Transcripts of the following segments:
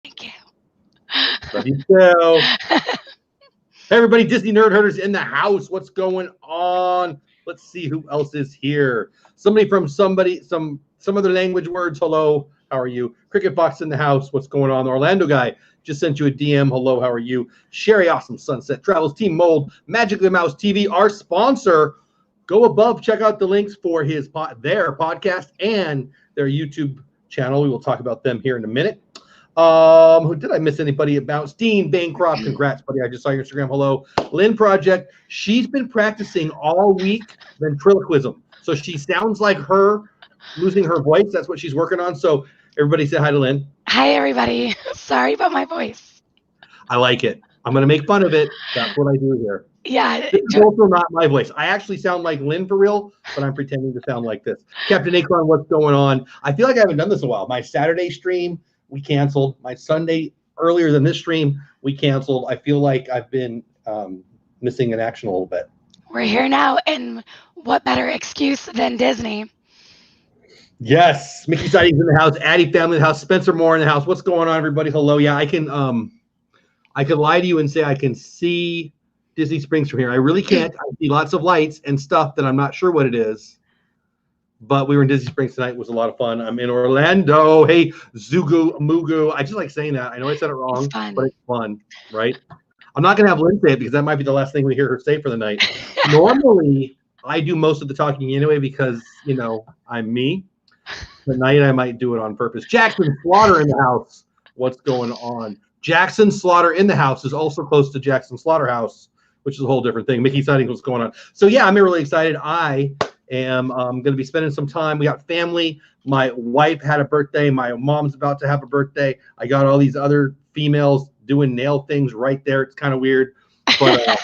Thank you. Love you too. Hey, everybody, Disney Nerd Herders in the house. What's going on? Let's see who else is here. Somebody from some other language words. Hello, how are you? Cricket Box in the house. What's going on? The Orlando guy just sent you a DM. Hello, how are you? Sherry Awesome Sunset Travels, Team Mold, Magic the Mouse TV, our sponsor. Go above, check out the links for their podcast and their YouTube channel. We will talk about them here in a minute. Who did I miss anybody about? Dean Bancroft, congrats, buddy. I just saw your Instagram. Hello. Lynn Project. She's been practicing all week ventriloquism. So she sounds like her losing her voice. That's what she's working on. So everybody say hi to Lynn. Hi, everybody. Sorry about my voice. I like it. I'm going to make fun of it. That's what I do here. Yeah. This is also not my voice. I actually sound like Lynn for real, but I'm pretending to sound like this. Captain Acorn, what's going on? I feel like I haven't done this in a while. My Saturday stream, we canceled. My Sunday, earlier than this stream, we canceled. I feel like I've been missing in action a little bit. We're here now, and what better excuse than Disney? Yes. Mickey Sightings in the house. Addie family in the house. Spencer Moore in the house. What's going on, everybody? Hello. Yeah, I could lie to you and say I can see Disney Springs from here. I really can't. I see lots of lights and stuff that I'm not sure what it is. But we were in Disney Springs tonight. It was a lot of fun. I'm in Orlando. Hey, Zugu Mugu. I just like saying that. I know I said it wrong, but it's fun, right? I'm not going to have Lynn say it because that might be the last thing we hear her say for the night. Normally, I do most of the talking anyway because, I'm me. Tonight, I might do it on purpose. Jackson Slaughter in the house. What's going on? Jackson Slaughter in the house is also close to Jackson Slaughterhouse, which is a whole different thing. Mickey Sightings, what's going on? So, yeah, I'm really excited. I am going to be spending some time. We got family. My wife had a birthday. My mom's about to have a birthday. I got all these other females doing nail things right there. It's kind of weird, but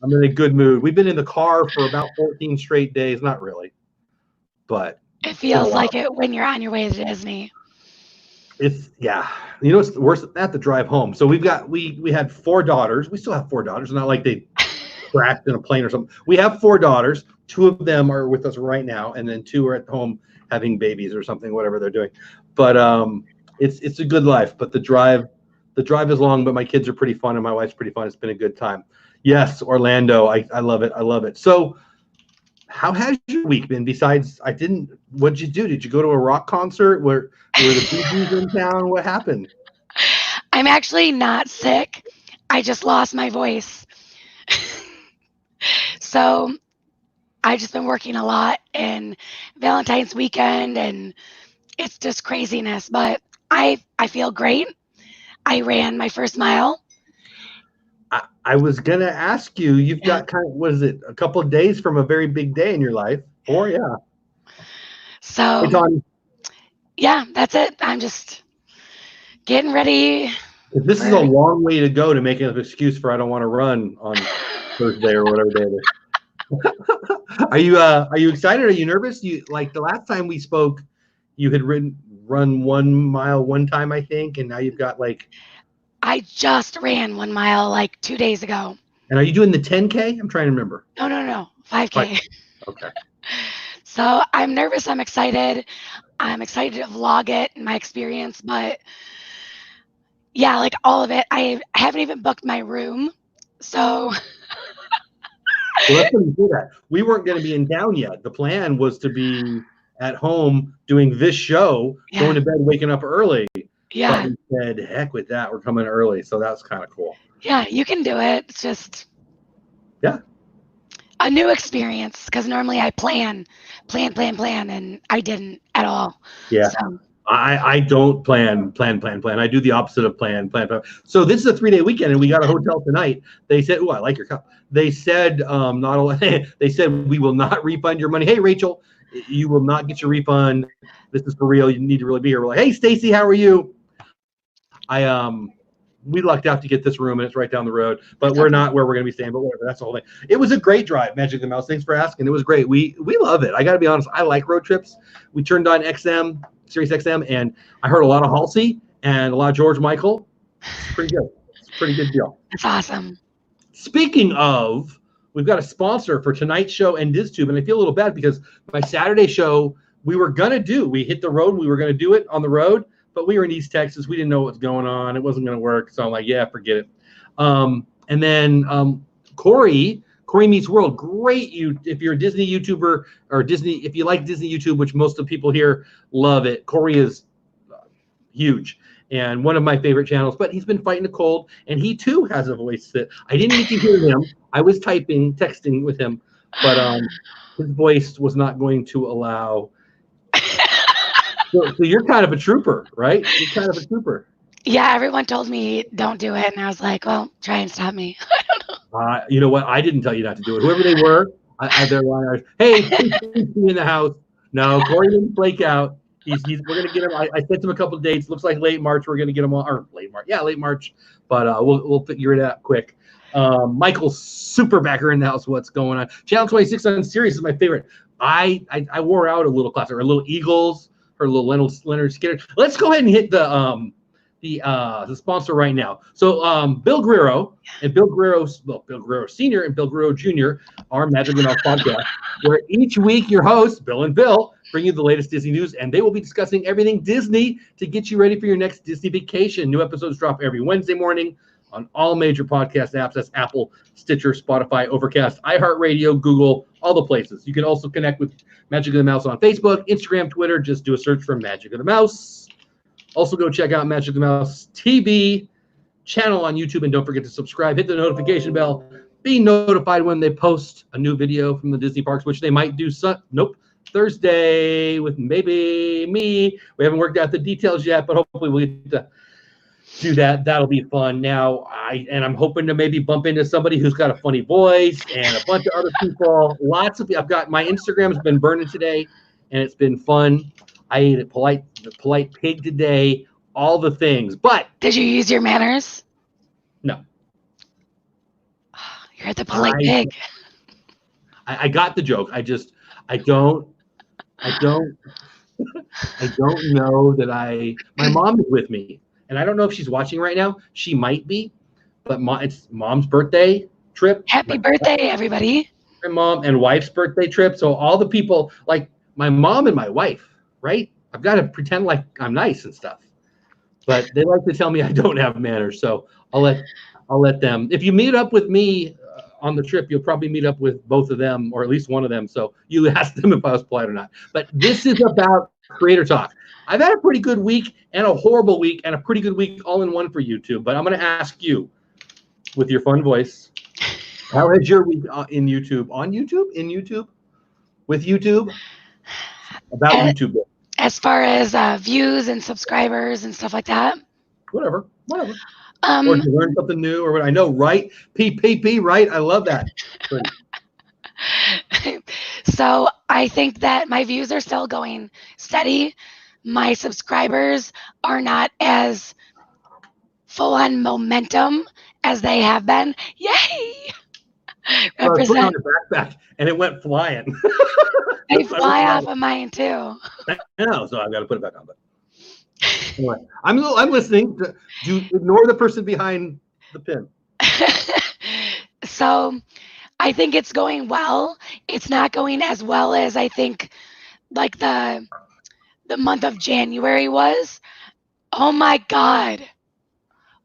I'm in a good mood. We've been in the car for about 14 straight days. Not really, but it feels like it when you're on your way to Disney. It's it's worse than that, the drive home. So we had 4 daughters. We still have 4 daughters. It's not like they crashed in a plane or something. We have 4 daughters. 2 of them are with us right now, and then 2 are at home having babies or something, whatever they're doing. But it's a good life. But the drive is long, but my kids are pretty fun and my wife's pretty fun. It's been a good time. Yes, Orlando. I love it. I love it. So how has your week been besides what'd you do? Did you go to a rock concert? Were the Bee Gees in town? What happened? I'm actually not sick. I just lost my voice. So I've just been working a lot and Valentine's weekend and it's just craziness, but I feel great. I ran my first mile. I was going to ask you, you've got a couple of days from a very big day in your life? Or, yeah. So, yeah, that's it. I'm just getting ready. This is a long way to go to make an excuse for I don't want to run on Thursday or whatever day it is. Are you excited? Are you nervous? Like the last time we spoke, you had run 1 mile one time, I think, and now you've got I just ran 1 mile 2 days ago. And are you doing the 10K? I'm trying to remember. No. 5K. Okay. So I'm nervous. I'm excited. I'm excited to vlog it and my experience, but yeah, all of it. I haven't even booked my room. So. Well, that's when you do that. We weren't going to be in town yet. The plan was to be at home doing this show, going to bed, waking up early. Yeah. But we said, heck with that. We're coming early. So that's kind of cool. Yeah, you can do it. It's just a new experience because normally I plan, and I didn't at all. Yeah. So. I don't plan. I do the opposite of plan. So this is a 3-day weekend, and we got a hotel tonight. They said, "Oh, I like your cup." They said, they said we will not refund your money. Hey, Rachel, you will not get your refund. This is for real. You need to really be here. We're like, hey, Stacy, how are you? We lucked out to get this room, and it's right down the road. But we're not where we're going to be staying. But whatever, that's the whole thing. It was a great drive, Magic the Mouse. Thanks for asking. It was great. We love it. I got to be honest. I like road trips. We turned on Sirius XM, and I heard a lot of Halsey and a lot of George Michael. It's pretty good. It's a pretty good deal. That's awesome. Speaking of, we've got a sponsor for tonight's show and DizTube, and I feel a little bad because my Saturday show we hit the road. We were going to do it on the road, but we were in East Texas. We didn't know what was going on. It wasn't going to work. So I'm like, yeah, forget it. And then Corey Meets World. Great. If you're a Disney YouTuber or if you like Disney YouTube, which most of the people here love it, Corey is huge and one of my favorite channels, but he's been fighting a cold and he too has a voice that I didn't get to hear him. I was texting with him, but his voice was not going to allow. So you're kind of a trooper, right? You're kind of a trooper. Yeah, everyone told me don't do it, and I was like, well, try and stop me. You know what? I didn't tell you not to do it. Whoever they were, they're like, hey, please be in the house. No, Corey didn't flake out. We're gonna get him. I sent him a couple of dates. Looks like late March. We're gonna get him on, or late March. Yeah, late March. But we'll figure it out quick. Michael's super backer in the house. What's going on? Channel 26 on Sirius is my favorite. I wore out a little classic, or a little Eagles, or a little Leonard Skinner. Let's go ahead and hit the sponsor right now. So Bill Guerrero and Bill Guerrero Sr. and Bill Guerrero Jr. are Magic Enough podcast, where each week your hosts, Bill and Bill, bring you the latest Disney news, and they will be discussing everything Disney to get you ready for your next Disney vacation. New episodes drop every Wednesday morning on all major podcast apps. That's Apple, Stitcher, Spotify, Overcast, iHeartRadio, Google, all the places. You can also connect with Magic of the Mouse on Facebook, Instagram, Twitter. Just do a search for Magic of the Mouse. Also, go check out Magic of the Mouse TV channel on YouTube, and don't forget to subscribe. Hit the notification bell. Be notified when they post a new video from the Disney parks, which they might do Thursday with maybe me. We haven't worked out the details yet, but hopefully we'll get to do that. That'll be fun. Now, I'm hoping to maybe bump into somebody who's got a funny voice and a bunch of other people. I've got my Instagram's been burning today, and it's been fun. I ate the polite pig today, all the things. But did you use your manners? No. You're the polite pig. I got the joke. I don't know that my mom is with me, and I don't know if she's watching right now. She might be, but it's mom's birthday trip. Happy birthday, everybody. My mom and wife's birthday trip. So all the people, like my mom and my wife, right? I've got to pretend like I'm nice and stuff, but they like to tell me I don't have manners. So I'll let them. If you meet up with me on the trip, you'll probably meet up with both of them, or at least one of them. So you ask them if I was polite or not. But this is about Creator Talk. I've had a pretty good week and a horrible week and a pretty good week all in one for YouTube. But I'm going to ask you, with your fun voice, how has your week in YouTube? On YouTube? In YouTube? With YouTube? About YouTube. As far as views and subscribers and stuff like that? Whatever. Or to learn something new, or what I know, right? PPP, right? I love that. So I think that my views are still going steady. My subscribers are not as full on momentum as they have been. Yay! I put it on your backpack and it went flying. They fly off of mine too. I know, so I've got to put it back on. But anyway, I'm listening. Do ignore the person behind the pin. So I think it's going well. It's not going as well as I think like the month of January was. Oh my God.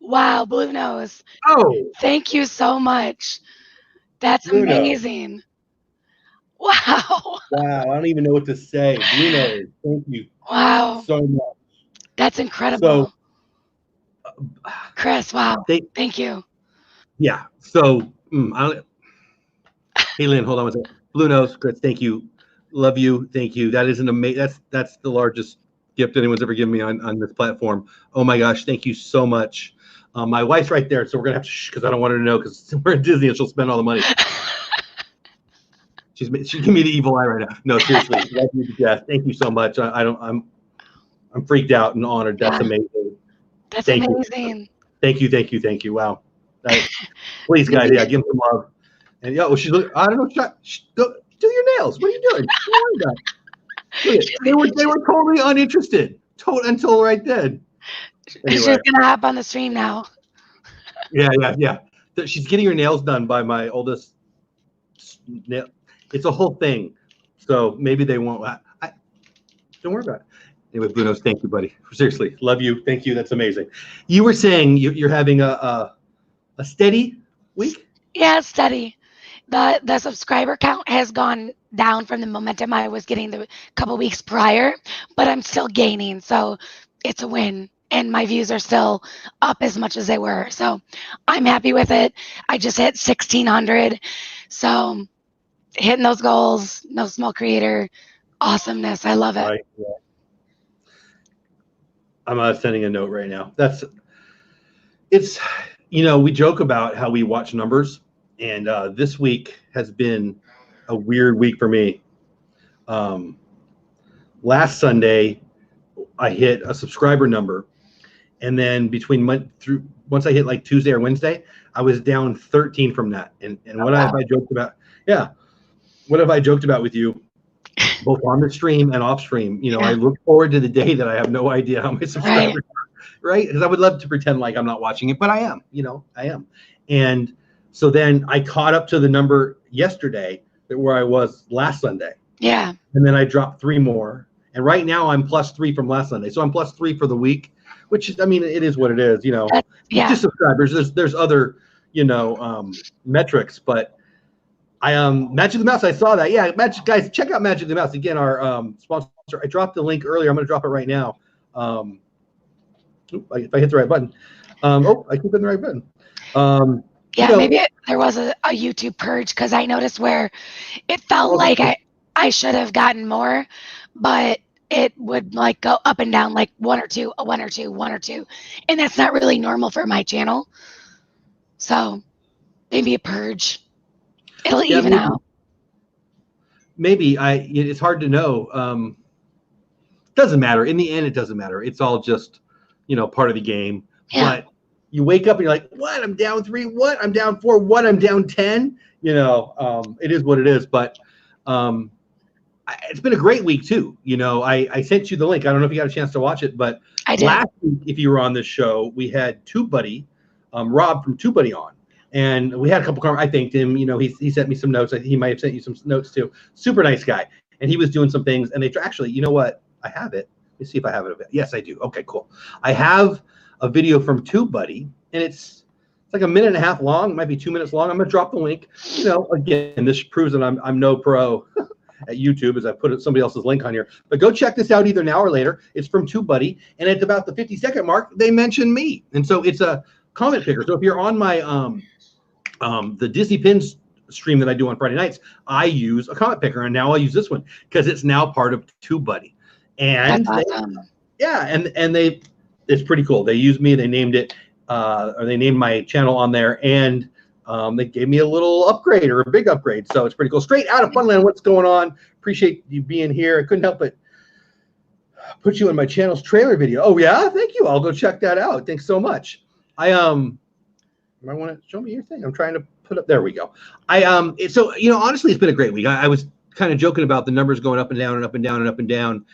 Wow, Blue Nose. Oh. Thank you so much. That's Blue amazing. Nose. Wow. Wow, I don't even know what to say. Blue Nose, thank you. Wow. So much. That's incredible. So, Chris, wow. Thank you. Yeah. So, hey, Lynn, hold on a second. Blue Nose, Chris, thank you. Love you. Thank you. That is an amazing. That's the largest gift anyone's ever given me on this platform. Oh my gosh, thank you so much. My wife's right there, so we're gonna have to because I don't want her to know because we're at Disney and she'll spend all the money. She give me the evil eye right now. No, seriously, love you to death. Thank you so much. I'm freaked out and honored. That's amazing. That's amazing. Thank you. Wow. Please, guys, yeah, give him some love. And she's like, I don't know. Go do your nails. What are you doing? Don't worry about it. They were totally uninterested until right then. Anyway. She's gonna hop on the stream now. Yeah. She's getting her nails done by my oldest. It's a whole thing. So maybe they won't. Don't worry about it. Anyway, Brunos, thank you, buddy. Seriously, love you. Thank you. That's amazing. You were saying you're having a steady week? Yeah, it's steady. The subscriber count has gone down from the momentum I was getting the couple weeks prior, but I'm still gaining, so it's a win. And my views are still up as much as they were. So I'm happy with it. I just hit 1,600. So hitting those goals, no small creator, awesomeness. I love it. Right. Yeah. I'm sending a note right now. It's, we joke about how we watch numbers, and this week has been a weird week for me. Last Sunday, I hit a subscriber number, and then once I hit like Tuesday or Wednesday, I was down 13 from that. And what have I joked about? Yeah, what have I joked about with you, both on the stream and off stream? I look forward to the day that I have no idea how many subscribers are, right? Because I would love to pretend like I'm not watching it, but I am. I am. And so then I caught up to the number yesterday where I was last Sunday. Yeah. And then I dropped 3 more. And right now I'm +3 from last Sunday. So I'm +3 for the week, which is, it is what it is, Yeah. Just subscribers. There's other, metrics, but Magic the Mouse, I saw that. Yeah, guys, check out Magic the Mouse. Again, our sponsor. I dropped the link earlier. I'm going to drop it right now. If I hit the right button. I keep hitting the right button. Maybe there was a YouTube purge, because I noticed where it felt like I should have gotten more, but it would like go up and down like 1 or 2, a 1 or 2, 1 or 2. And that's not really normal for my channel. So maybe a purge. It'll even out. Maybe it's hard to know. Doesn't matter. In the end, it doesn't matter. It's all just, part of the game. Yeah. But you wake up and you're like, what? I'm down 3. What? I'm down 4. What? I'm down 10. It is what it is. But it's been a great week too. I sent you the link. I don't know if you got a chance to watch it, but I did. Last week, if you were on this show, we had TubeBuddy, Rob from TubeBuddy on. And we had a couple I thanked him. He sent me some notes. He might have sent you some notes too. Super nice guy. And he was doing some things. And they actually, you know what? I have it. Let me see if I have it. Yes, I do. Okay, cool. I have a video from TubeBuddy, and it's like 1.5 minutes long. It might be 2 minutes long. I'm gonna drop the link. Again, this proves that I'm no pro at YouTube, as I put somebody else's link on here. But go check this out either now or later. It's from TubeBuddy, and at about the 50-second mark, they mention me. And so it's a comment picker. So if you're on my the Disney Pins stream that I do on Friday nights, I use a comment picker, and now I'll use this one because it's now part of TubeBuddy. And that's awesome. It's pretty cool. They used me. They named it, or they named my channel on there, and they gave me a little upgrade, or a big upgrade. So it's pretty cool. Straight out of Funland, what's going on? Appreciate you being here. I couldn't help but put you in my channel's trailer video. Oh yeah, thank you. I'll go check that out. Thanks so much. I might want to show me your thing. I'm trying to put up. There we go. So honestly, it's been a great week. I was kind of joking about the numbers going up and down and up and down and up and down.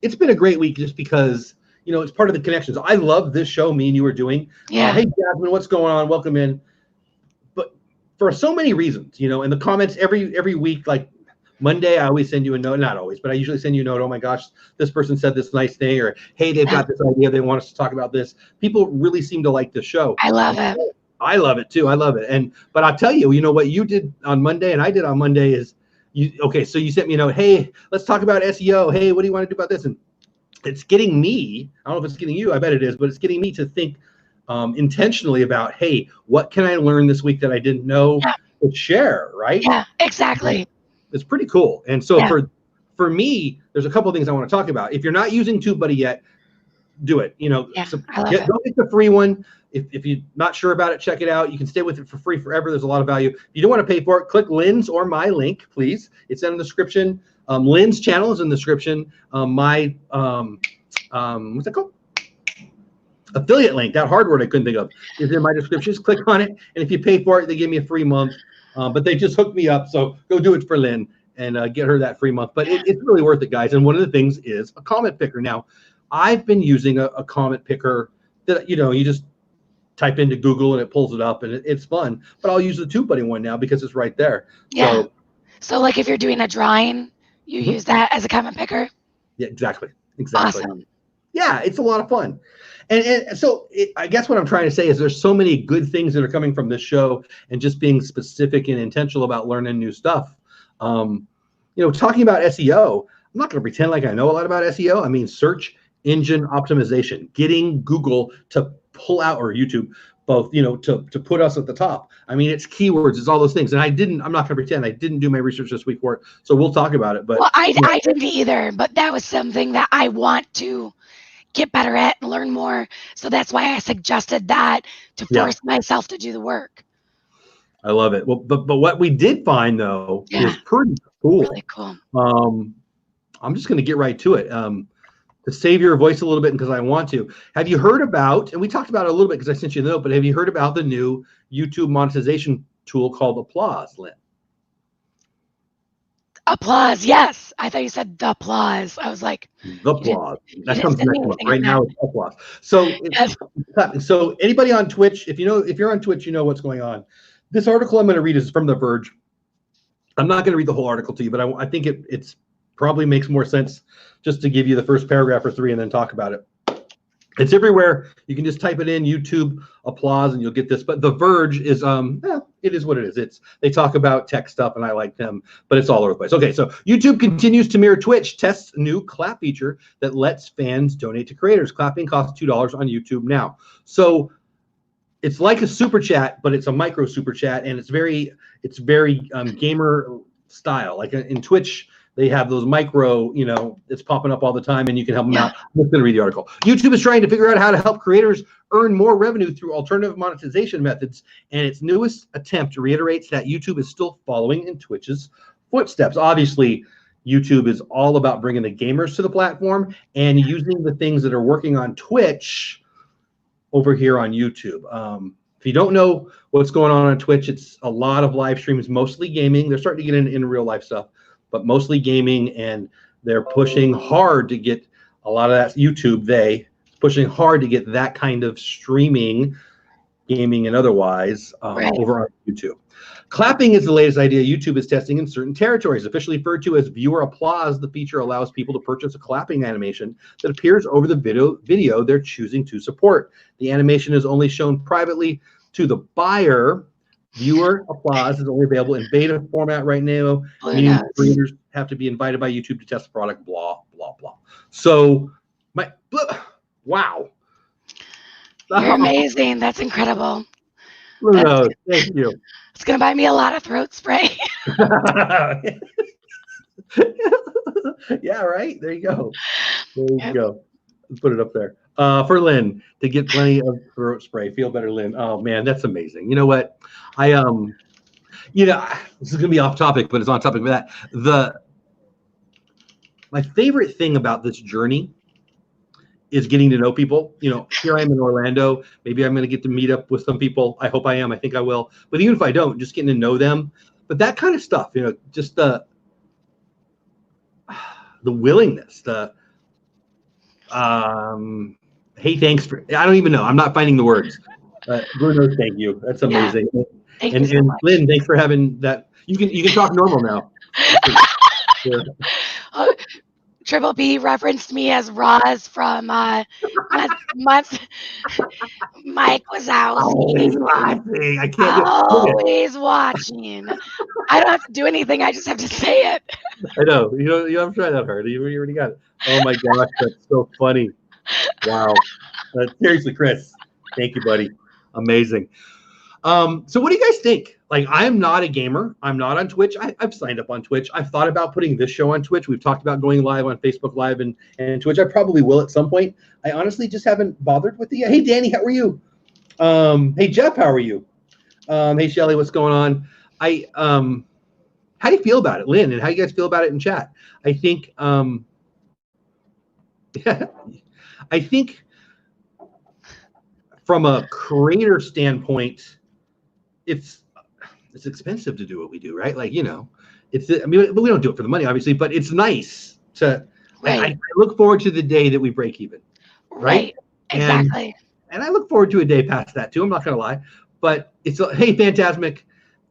It's been a great week just because it's part of the connections. I love this show me and you are doing. Yeah. Hey Jasmine, what's going on? Welcome in. But for so many reasons, in the comments every week, like Monday, I always send you a note. Not always, but I usually send you a note. Oh my gosh, this person said this nice thing, or hey, they've got this idea. They want us to talk about this. People really seem to like the show. I love it. I love it too. I love it. But I'll tell you, what you did on Monday and I did on Monday is so you sent me a note. Hey, let's talk about SEO. Hey, what do you want to do about this? And it's getting me, I don't know if it's getting you, I bet it is, but it's getting me to think intentionally about, hey, what can I learn this week that I didn't know to share, right? Yeah, exactly. It's pretty cool. And so for me, there's a couple of things I want to talk about. If you're not using TubeBuddy yet, do it. I love it. Go get the free one. If you're not sure about it, check it out. You can stay with it for free forever. There's a lot of value. If you don't want to pay for it, click Lynn's or my link, please. It's in the description. Lynn's channel is in the description. My what's that called? Affiliate link, that hard word I couldn't think of, is in my description. Just click on it, and if you pay for it, they give me a free month. But they just hooked me up, so go do it for Lynn and get her that free month. But it's really worth it, guys. And one of the things is a comment picker. Now, I've been using a comment picker that you just type into Google and it pulls it up, and it's fun. But I'll use the TubeBuddy one now because it's right there. Yeah. So like if you're doing a drawing, you use that as a comment picker? Yeah, exactly. Exactly. Awesome. Yeah, it's a lot of fun. And so I guess what I'm trying to say is there's so many good things that are coming from this show and just being specific and intentional about learning new stuff. Talking about SEO, I'm not going to pretend like I know a lot about SEO. I mean, search engine optimization, getting Google to pull out, or YouTube, both, to put us at the top. I mean, it's keywords, it's all those things. And I'm not going to pretend I didn't do my research this week for it. So we'll talk about it. But well, I didn't either, but that was something that I want to get better at and learn more. So that's why I suggested that, to force myself to do the work. I love it. Well, but what we did find though is pretty cool. Really cool. I'm just going to get right to it. To save your voice a little bit, because I want to. Have you heard about, and we talked about it a little bit because I sent you a note, but have you heard about the new YouTube monetization tool called Applause, Lynn? Applause, yes. I thought you said the applause. I was like, the applause. That comes next month. Right now it's applause. So, so anybody on Twitch, if you're on Twitch, you know what's going on. This article I'm going to read is from The Verge. I'm not going to read the whole article to you, but I think it's probably makes more sense just to give you the first paragraph or three and then talk about it. It's everywhere. You can just type it in YouTube applause and you'll get this. But The Verge is it is what it is. They talk about tech stuff and I like them, but it's all over the place. Okay, so YouTube continues to mirror Twitch, tests new clap feature that lets fans donate to creators. Clapping costs $2 on YouTube now. So it's like a super chat, but it's a micro super chat, and it's very gamer style. Like in Twitch, they have those micro, it's popping up all the time and you can help them out. I'm just going to read the article. YouTube is trying to figure out how to help creators earn more revenue through alternative monetization methods, and its newest attempt reiterates that YouTube is still following in Twitch's footsteps. Obviously, YouTube is all about bringing the gamers to the platform and using the things that are working on Twitch over here on YouTube. If you don't know what's going on Twitch, it's a lot of live streams, mostly gaming. They're starting to get in real life stuff, but mostly gaming, and they're pushing hard to get a lot of that pushing hard to get that kind of streaming, gaming and otherwise, over on YouTube. Clapping is the latest idea YouTube is testing in certain territories. Officially referred to as viewer applause, the feature allows people to purchase a clapping animation that appears over the video they're choosing to support. The animation is only shown privately to the buyer. Viewer applause is only available in beta format right now, meaning creators have to be invited by YouTube to test the product, blah, blah, blah. So, wow. You're amazing. That's incredible. Thank you. It's going to buy me a lot of throat spray. Yeah, right. There you go. Let's put it up there. For Lynn, to get plenty of throat spray. Feel better, Lynn. Oh, man, that's amazing. You know what? This is going to be off topic, but it's on topic with that. My favorite thing about this journey is getting to know people. Here I am in Orlando. Maybe I'm going to get to meet up with some people. I hope I am. I think I will. But even if I don't, just getting to know them. But that kind of stuff, just the willingness, hey, thanks for, I don't even know. I'm not finding the words. Bruno, thank you. That's amazing. Yeah. And so Lynn, thanks for having that. You can talk normal now. Sure. Triple B referenced me as Roz from Mike Wazowski. Always watching. I can't. Always watching. I don't have to do anything. I just have to say it. I know. You haven't tried that hard. You already got it. Oh my gosh, that's so funny. Wow. Seriously, Chris, thank you, buddy. Amazing. So what do you guys think? Like, I'm not a gamer. I'm not on Twitch. I've signed up on Twitch. I've thought about putting this show on Twitch. We've talked about going live on Facebook Live and Twitch. I probably will at some point. I honestly just haven't bothered with the. Hey, Danny, how are you? Hey, Jeff, how are you? Hey, Shelly, what's going on? How do you feel about it, Lynn? And how do you guys feel about it in chat? I think, I think from a creator standpoint, it's expensive to do what we do, right? Like, but we don't do it for the money, obviously, but it's nice to, I look forward to the day that we break even. Right? Exactly. And I look forward to a day past that too. I'm not going to lie, but it's hey, Fantasmic,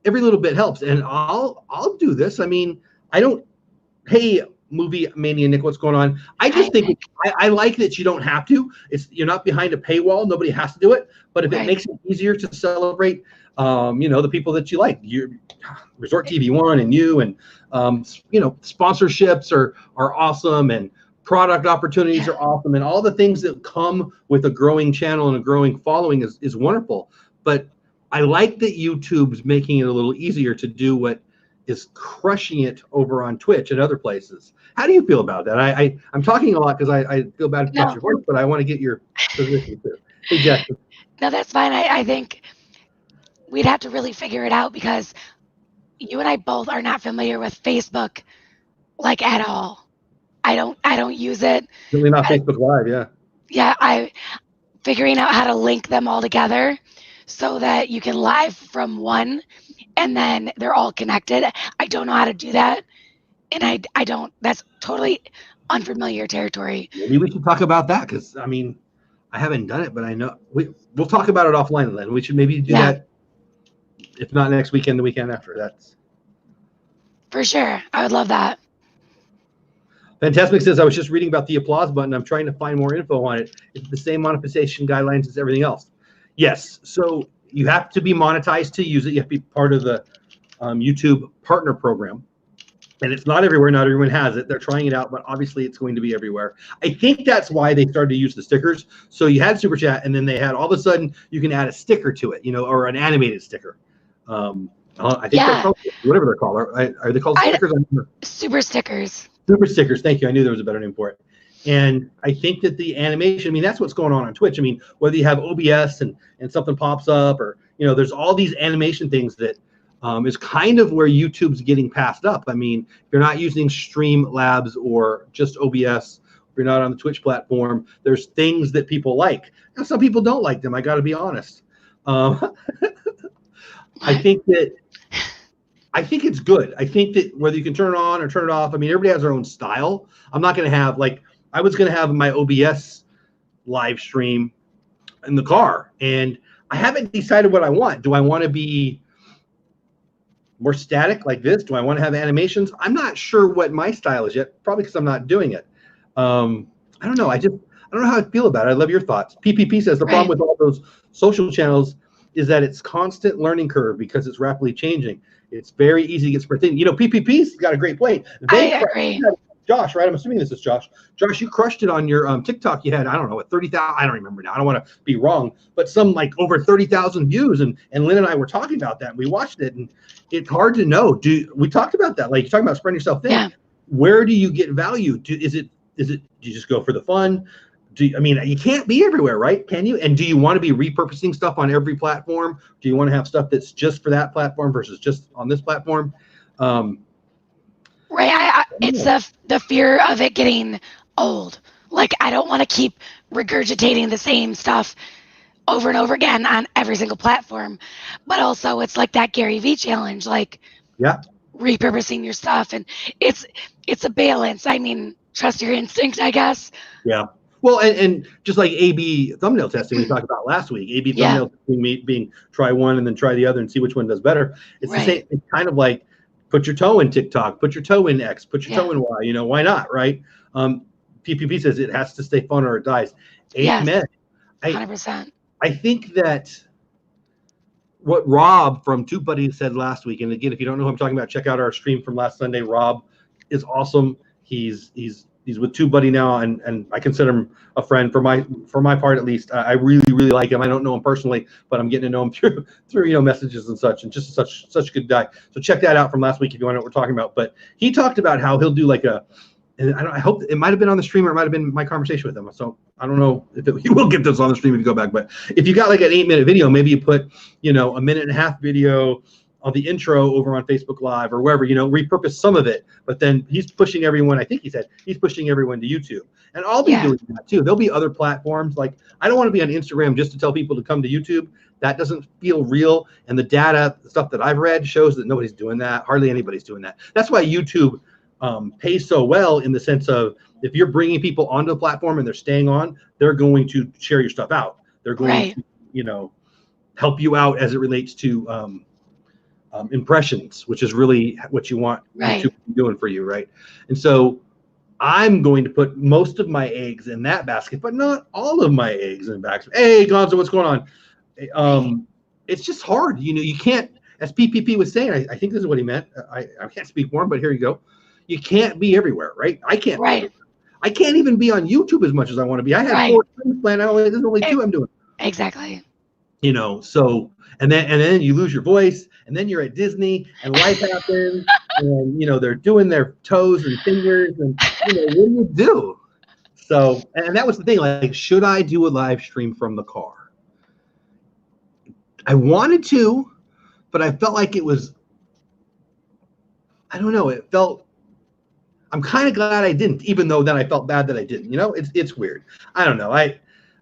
every little bit helps. And I'll do this. I mean, hey, movie mania, Nick, what's going on? I just think I like that you don't have to. You're not behind a paywall. Nobody has to do it. But if it makes it easier to celebrate, the people that you like, your Resort TV One and you, and sponsorships are awesome, and product opportunities are awesome, and all the things that come with a growing channel and a growing following is wonderful. But I like that YouTube's making it a little easier to do what is crushing it over on Twitch and other places. How do you feel about that? I'm talking a lot because I feel bad about your voice, but I want to get your position too. Hey, Jess. No, that's fine. I think we'd have to really figure it out because you and I both are not familiar with Facebook like at all. I don't use it. Really not Facebook Live, yeah. Yeah, figuring out how to link them all together so that you can live from one and then they're all connected. I don't know how to do that. And I don't, that's totally unfamiliar territory. Maybe we should talk about that because, I haven't done it, but I know we'll talk about it offline, Lynn. We should maybe do that, if not next weekend, the weekend after. That's for sure. I would love that. Fantastic says, I was just reading about the applause button. I'm trying to find more info on it. It's the same monetization guidelines as everything else. Yes. So you have to be monetized to use it. You have to be part of the YouTube partner program. And it's not everywhere. Not everyone has it. They're trying it out, but obviously it's going to be everywhere. I think that's why they started to use the stickers. So you had Super Chat, and then they had all of a sudden you can add a sticker to it, or an animated sticker. I think they're called, whatever they're called. Are they called stickers? Super stickers. Super stickers. Thank you. I knew there was a better name for it. And I think that the animation, that's what's going on Twitch. Whether you have OBS and something pops up, or, there's all these animation things that is kind of where YouTube's getting passed up. If you're not using Streamlabs or just OBS, if you're not on the Twitch platform, there's things that people like. Now, some people don't like them. I got to be honest. I think it's good. I think that whether you can turn it on or turn it off, everybody has their own style. I'm not going to have, I was going to have my OBS live stream in the car, and I haven't decided what I want. Do I want to be more static like this? Do I want to have animations? I'm not sure what my style is yet, probably because I'm not doing it. I don't know. I don't know how I feel about it. I love your thoughts. PPP says the problem with all those social channels is that it's constant learning curve because it's rapidly changing. It's very easy to get spread thin. PPP's got a great point. I agree. Josh, right? I'm assuming this is Josh. Josh, you crushed it on your TikTok. You had, I don't know, 30,000. I don't remember now. I don't want to be wrong, but some over 30,000 views. And Lynn and I were talking about that. And we watched it, and it's hard to know. We talked about that. You're talking about spreading yourself thin. Yeah. Where do you get value? Do you just go for the fun? You can't be everywhere, right? Can you? And do you want to be repurposing stuff on every platform? Do you want to have stuff that's just for that platform versus just on this platform? Right. It's the fear of it getting old. I don't want to keep regurgitating the same stuff over and over again on every single platform. But also it's like that Gary Vee challenge, repurposing your stuff. And it's a balance. Trust your instinct, I guess. Yeah. Well, and just like A/B thumbnail testing we talked about last week, A/B thumbnail testing being try one and then try the other and see which one does better. It's the same. It's kind of like put your toe in TikTok, put your toe in X, put your toe in Y. Why not, right? PPP says it has to stay fun or it dies. Amen. 100%. I think that what Rob from Two Buddies said last week, and again, if you don't know who I'm talking about, check out our stream from last Sunday. Rob is awesome. He's with Two Buddy now, and I consider him a friend for my part, at least. I really, really like him. I don't know him personally, but I'm getting to know him through messages and such, and just such a good guy. So check that out from last week if you want to know what we're talking about. But he talked about how he'll do and I hope it might have been on the stream or it might have been my conversation with him. So I don't know if you will get this on the stream if you go back. But if you got an 8-minute video, maybe you put a minute and a half video on the intro over on Facebook Live or wherever, repurpose some of it. But then he's pushing everyone, I think he said, he's pushing everyone to YouTube. And I'll be doing that too. There'll be other platforms. I don't want to be on Instagram just to tell people to come to YouTube. That doesn't feel real. And the data, the stuff that I've read shows that nobody's doing that. Hardly anybody's doing that. That's why YouTube pays so well, in the sense of if you're bringing people onto the platform and they're staying on, they're going to share your stuff out. They're going to, help you out as it relates to impressions, which is really what you want YouTube to be doing for you, right? And so I'm going to put most of my eggs in that basket, but not all of my eggs in the basket. Hey, Gonzo, what's going on? It's just hard. You can't, as PPP was saying, I think this is what he meant. I can't speak for him, but here you go. You can't be everywhere, right? I can't be everywhere. I can't even be on YouTube as much as I want to be. I had 4 streams planned. There's only 2 I'm doing. Exactly. So and then you lose your voice, and then you're at Disney, and life happens, and they're doing their toes and fingers, and what do you do? So, and that was the thing. Like, should I do a live stream from the car? I wanted to, but I felt like it was. I don't know. It felt. I'm kind of glad I didn't, even though then I felt bad that I didn't. It's weird. I don't know. I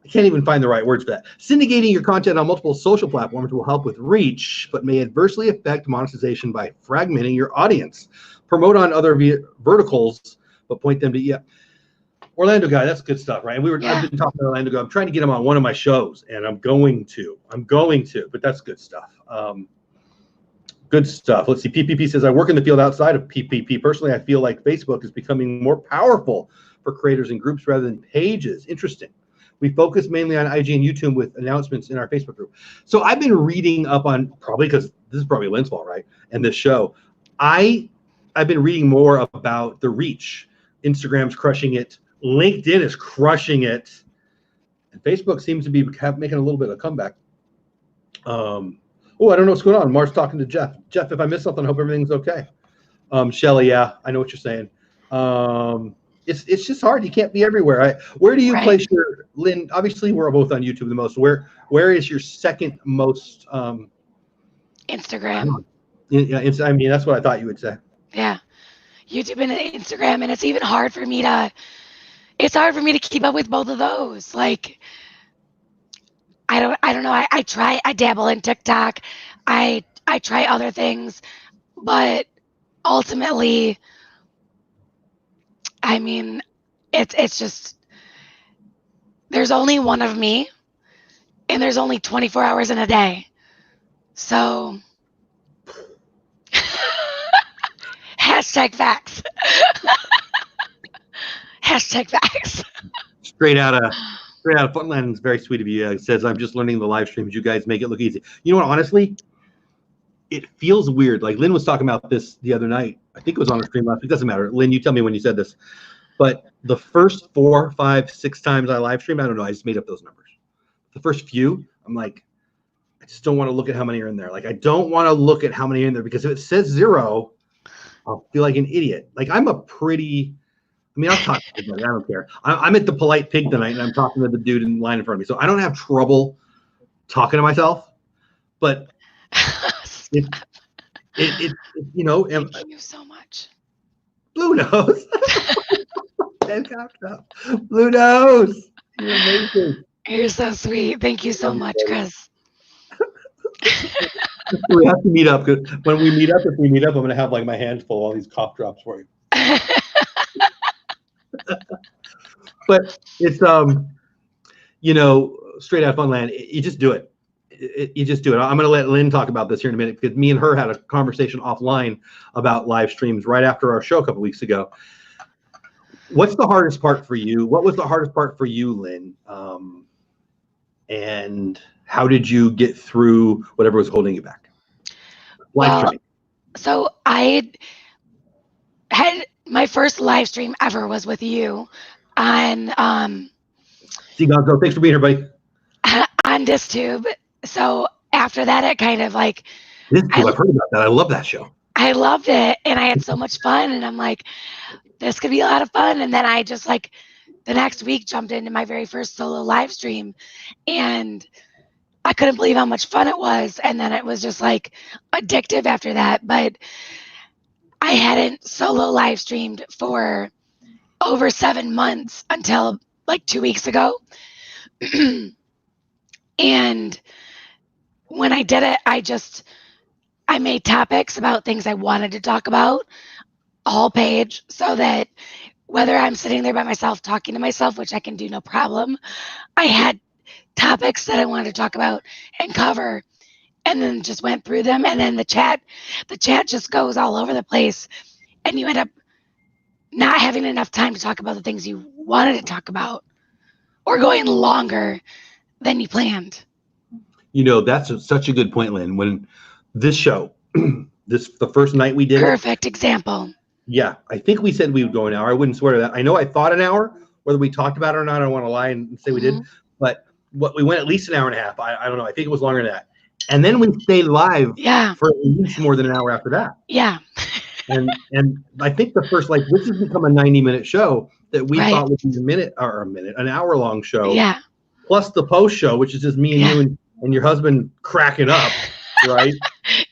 can't even find the right words for that. Syndicating your content on multiple social platforms will help with reach, but may adversely affect monetization by fragmenting your audience. Promote on other verticals, but point them to Orlando guy. That's good stuff, right? And I've been talking to Orlando guy. I'm trying to get him on one of my shows, and I'm going to, but that's good stuff. Good stuff. Let's see. PPP says, I work in the field outside of PPP. Personally, I feel like Facebook is becoming more powerful for creators and groups rather than pages. Interesting. We focus mainly on IG and YouTube with announcements in our Facebook group. So I've been reading up on, probably because this is probably Lynn's fault, right? And this show. I've been reading more about the reach. Instagram's crushing it. LinkedIn is crushing it. And Facebook seems to be making a little bit of a comeback. I don't know what's going on. Mark's talking to Jeff. Jeff, if I missed something, I hope everything's okay. Shelly, yeah, I know what you're saying. It's just hard. You can't be everywhere. Where do you place your, Lynn? Obviously, we're both on YouTube the most. Where is your second most? Instagram. I mean, that's what I thought you would say. Yeah, YouTube and Instagram, and it's even hard for me to. It's hard for me to keep up with both of those. Like, I don't know. I dabble in TikTok. I try other things, but ultimately, I mean, it's just, there's only one of me, and there's only 24 hours in a day. So, hashtag facts. Hashtag facts. Straight out of Funland is very sweet of you. It says, I'm just learning the live streams. You guys make it look easy. You know what? Honestly, it feels weird. Like Lynn was talking about this the other night. I think it was on a stream last week. It doesn't matter. Lynn, you tell me when you said this. But the first 4, 5, 6 times I live stream, I don't know. I just made up those numbers. The first few, I'm like, I just don't want to look at how many are in there. Like, I don't want to look at how many are in there, because if it says 0, I'll feel like an idiot. Like, I'll talk to everybody. I don't care. I'm at the Polite Pig tonight, and I'm talking to the dude in line in front of me. So I don't have trouble talking to myself. But thank you so much. Blue Nose. Blue Nose. You're amazing. You're so sweet. Thank you so much, Chris. We have to meet up, because when we meet up, I'm going to have like my hands full of all these cough drops for you. But it's straight out of Funland. You just do it. You just do it. I'm going to let Lynn talk about this here in a minute, because me and her had a conversation offline about live streams right after our show a couple weeks ago. What's the hardest part for you? What was the hardest part for you, Lynn? And how did you get through whatever was holding you back? So I had my first live stream ever was with you on See, Gonzo, thanks for being here, buddy. On DisTube. So after that, it kind of like DisTube, I've heard about that. I love that show. I loved it, and I had so much fun, and I'm like, this could be a lot of fun. And then I just like the next week jumped into my very first solo live stream, and I couldn't believe how much fun it was. And then it was just like addictive after that. But I hadn't solo live streamed for over 7 months until like 2 weeks ago. And when I did it, I made topics about things I wanted to talk about, a whole page, so that whether I'm sitting there by myself talking to myself, which I can do no problem, I had topics that I wanted to talk about and cover, and then just went through them. And then the chat just goes all over the place, and you end up not having enough time to talk about the things you wanted to talk about, or going longer than you planned. That's such a good point, Lynn. When this show, the first night we did it. Perfect example. Yeah, I think we said we would go an hour. I wouldn't swear to that. I know I thought an hour. Whether we talked about it or not, I don't want to lie and say we did. But we went at least an hour and a half. I don't know. I think it was longer than that. And then we stayed live for at least more than an hour after that. Yeah. And I think the first, this has become a 90-minute show that we thought would be an hour long show. Yeah. Plus the post show, which is just me and you and your husband cracking up, right?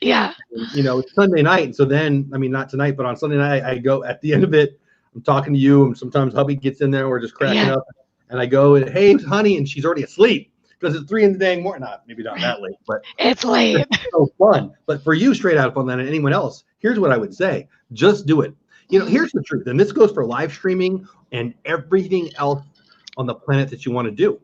Yeah. It's Sunday night. And so then, not tonight, but on Sunday night, I go at the end of it, I'm talking to you, and sometimes hubby gets in there, we're just cracking up. And I go, hey, honey, and she's already asleep because it's 3 in the dang morning. Maybe not that late, but it's late. It's so fun. But for you, straight out of fun, and anyone else, here's what I would say. Just do it. Here's the truth. And this goes for live streaming and everything else on the planet that you want to do.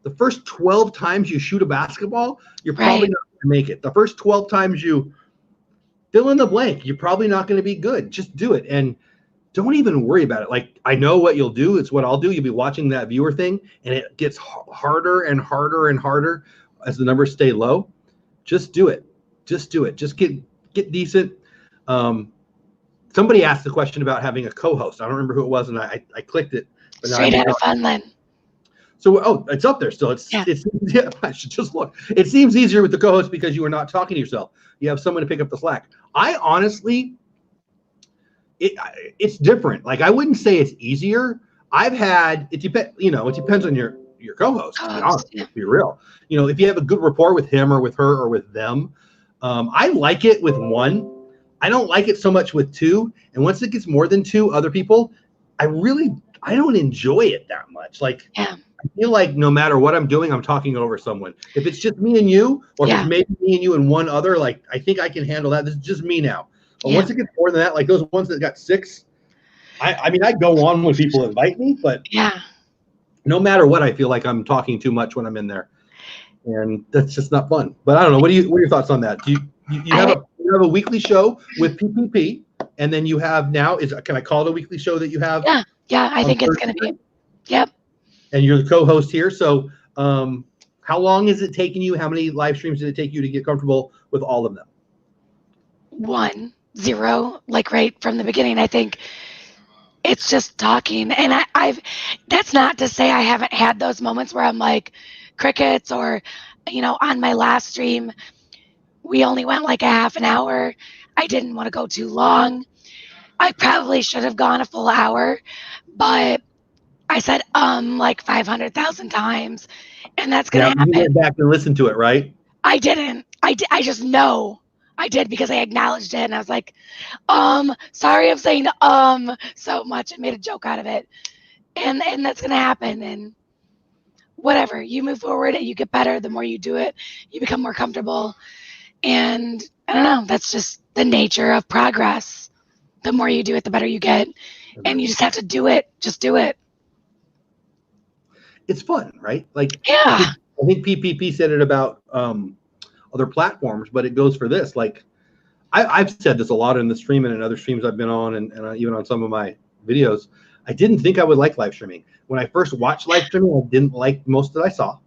The first 12 times you shoot a basketball, you're probably not going to make it. The first 12 times you fill in the blank, you're probably not going to be good. Just do it. And don't even worry about it. I know what you'll do. It's what I'll do. You'll be watching that viewer thing, and it gets harder and harder and harder as the numbers stay low. Just do it. Just do it. Just get decent. Somebody asked the question about having a co-host. I don't remember who it was, and I clicked it. But straight out of fun, Lynn. So, it's up there still. It's I should just look. It seems easier with the co-host because you are not talking to yourself. You have someone to pick up the slack. I honestly, it's different. I wouldn't say it's easier. It depends on your co-host. To be honest, to be real. If you have a good rapport with him or with her or with them, I like it with one. I don't like it so much with two. And once it gets more than two other people, I don't enjoy it that much. I feel like no matter what I'm doing, I'm talking over someone. If it's just me and you, or if it's maybe me and you and one other, I think I can handle that. This is just me now. But once it gets more than that, those ones that got 6, I go on when people invite me, but no matter what, I feel like I'm talking too much when I'm in there, and that's just not fun. But I don't know. What are your thoughts on that? Do you have a weekly show with PPP, and then you have now can I call it a weekly show that you have? Yeah, I think it's going to be. Yep. And you're the co-host here. So how long is it taking you? How many live streams did it take you to get comfortable with all of them? 1, 0, right from the beginning. I think it's just talking. And that's not to say I haven't had those moments where I'm crickets, or, on my last stream, we only went a half an hour. I didn't want to go too long. I probably should have gone a full hour, but I said 500,000 times, and that's gonna happen. You went back and listened to it, right? I didn't. I just know I did because I acknowledged it, and I was like, sorry, I'm saying so much. I made a joke out of it, and that's gonna happen. And whatever, you move forward and you get better. The more you do it, you become more comfortable. And I don't know. That's just the nature of progress. The more you do it, the better you get, and you just have to do it. Just do it. It's fun, right? I think PPP said it about other platforms, but it goes for this. I've said this a lot in the stream and in other streams I've been on, and even on some of my videos. I didn't think I would like live streaming. When I first watched live streaming, I didn't like most that I saw.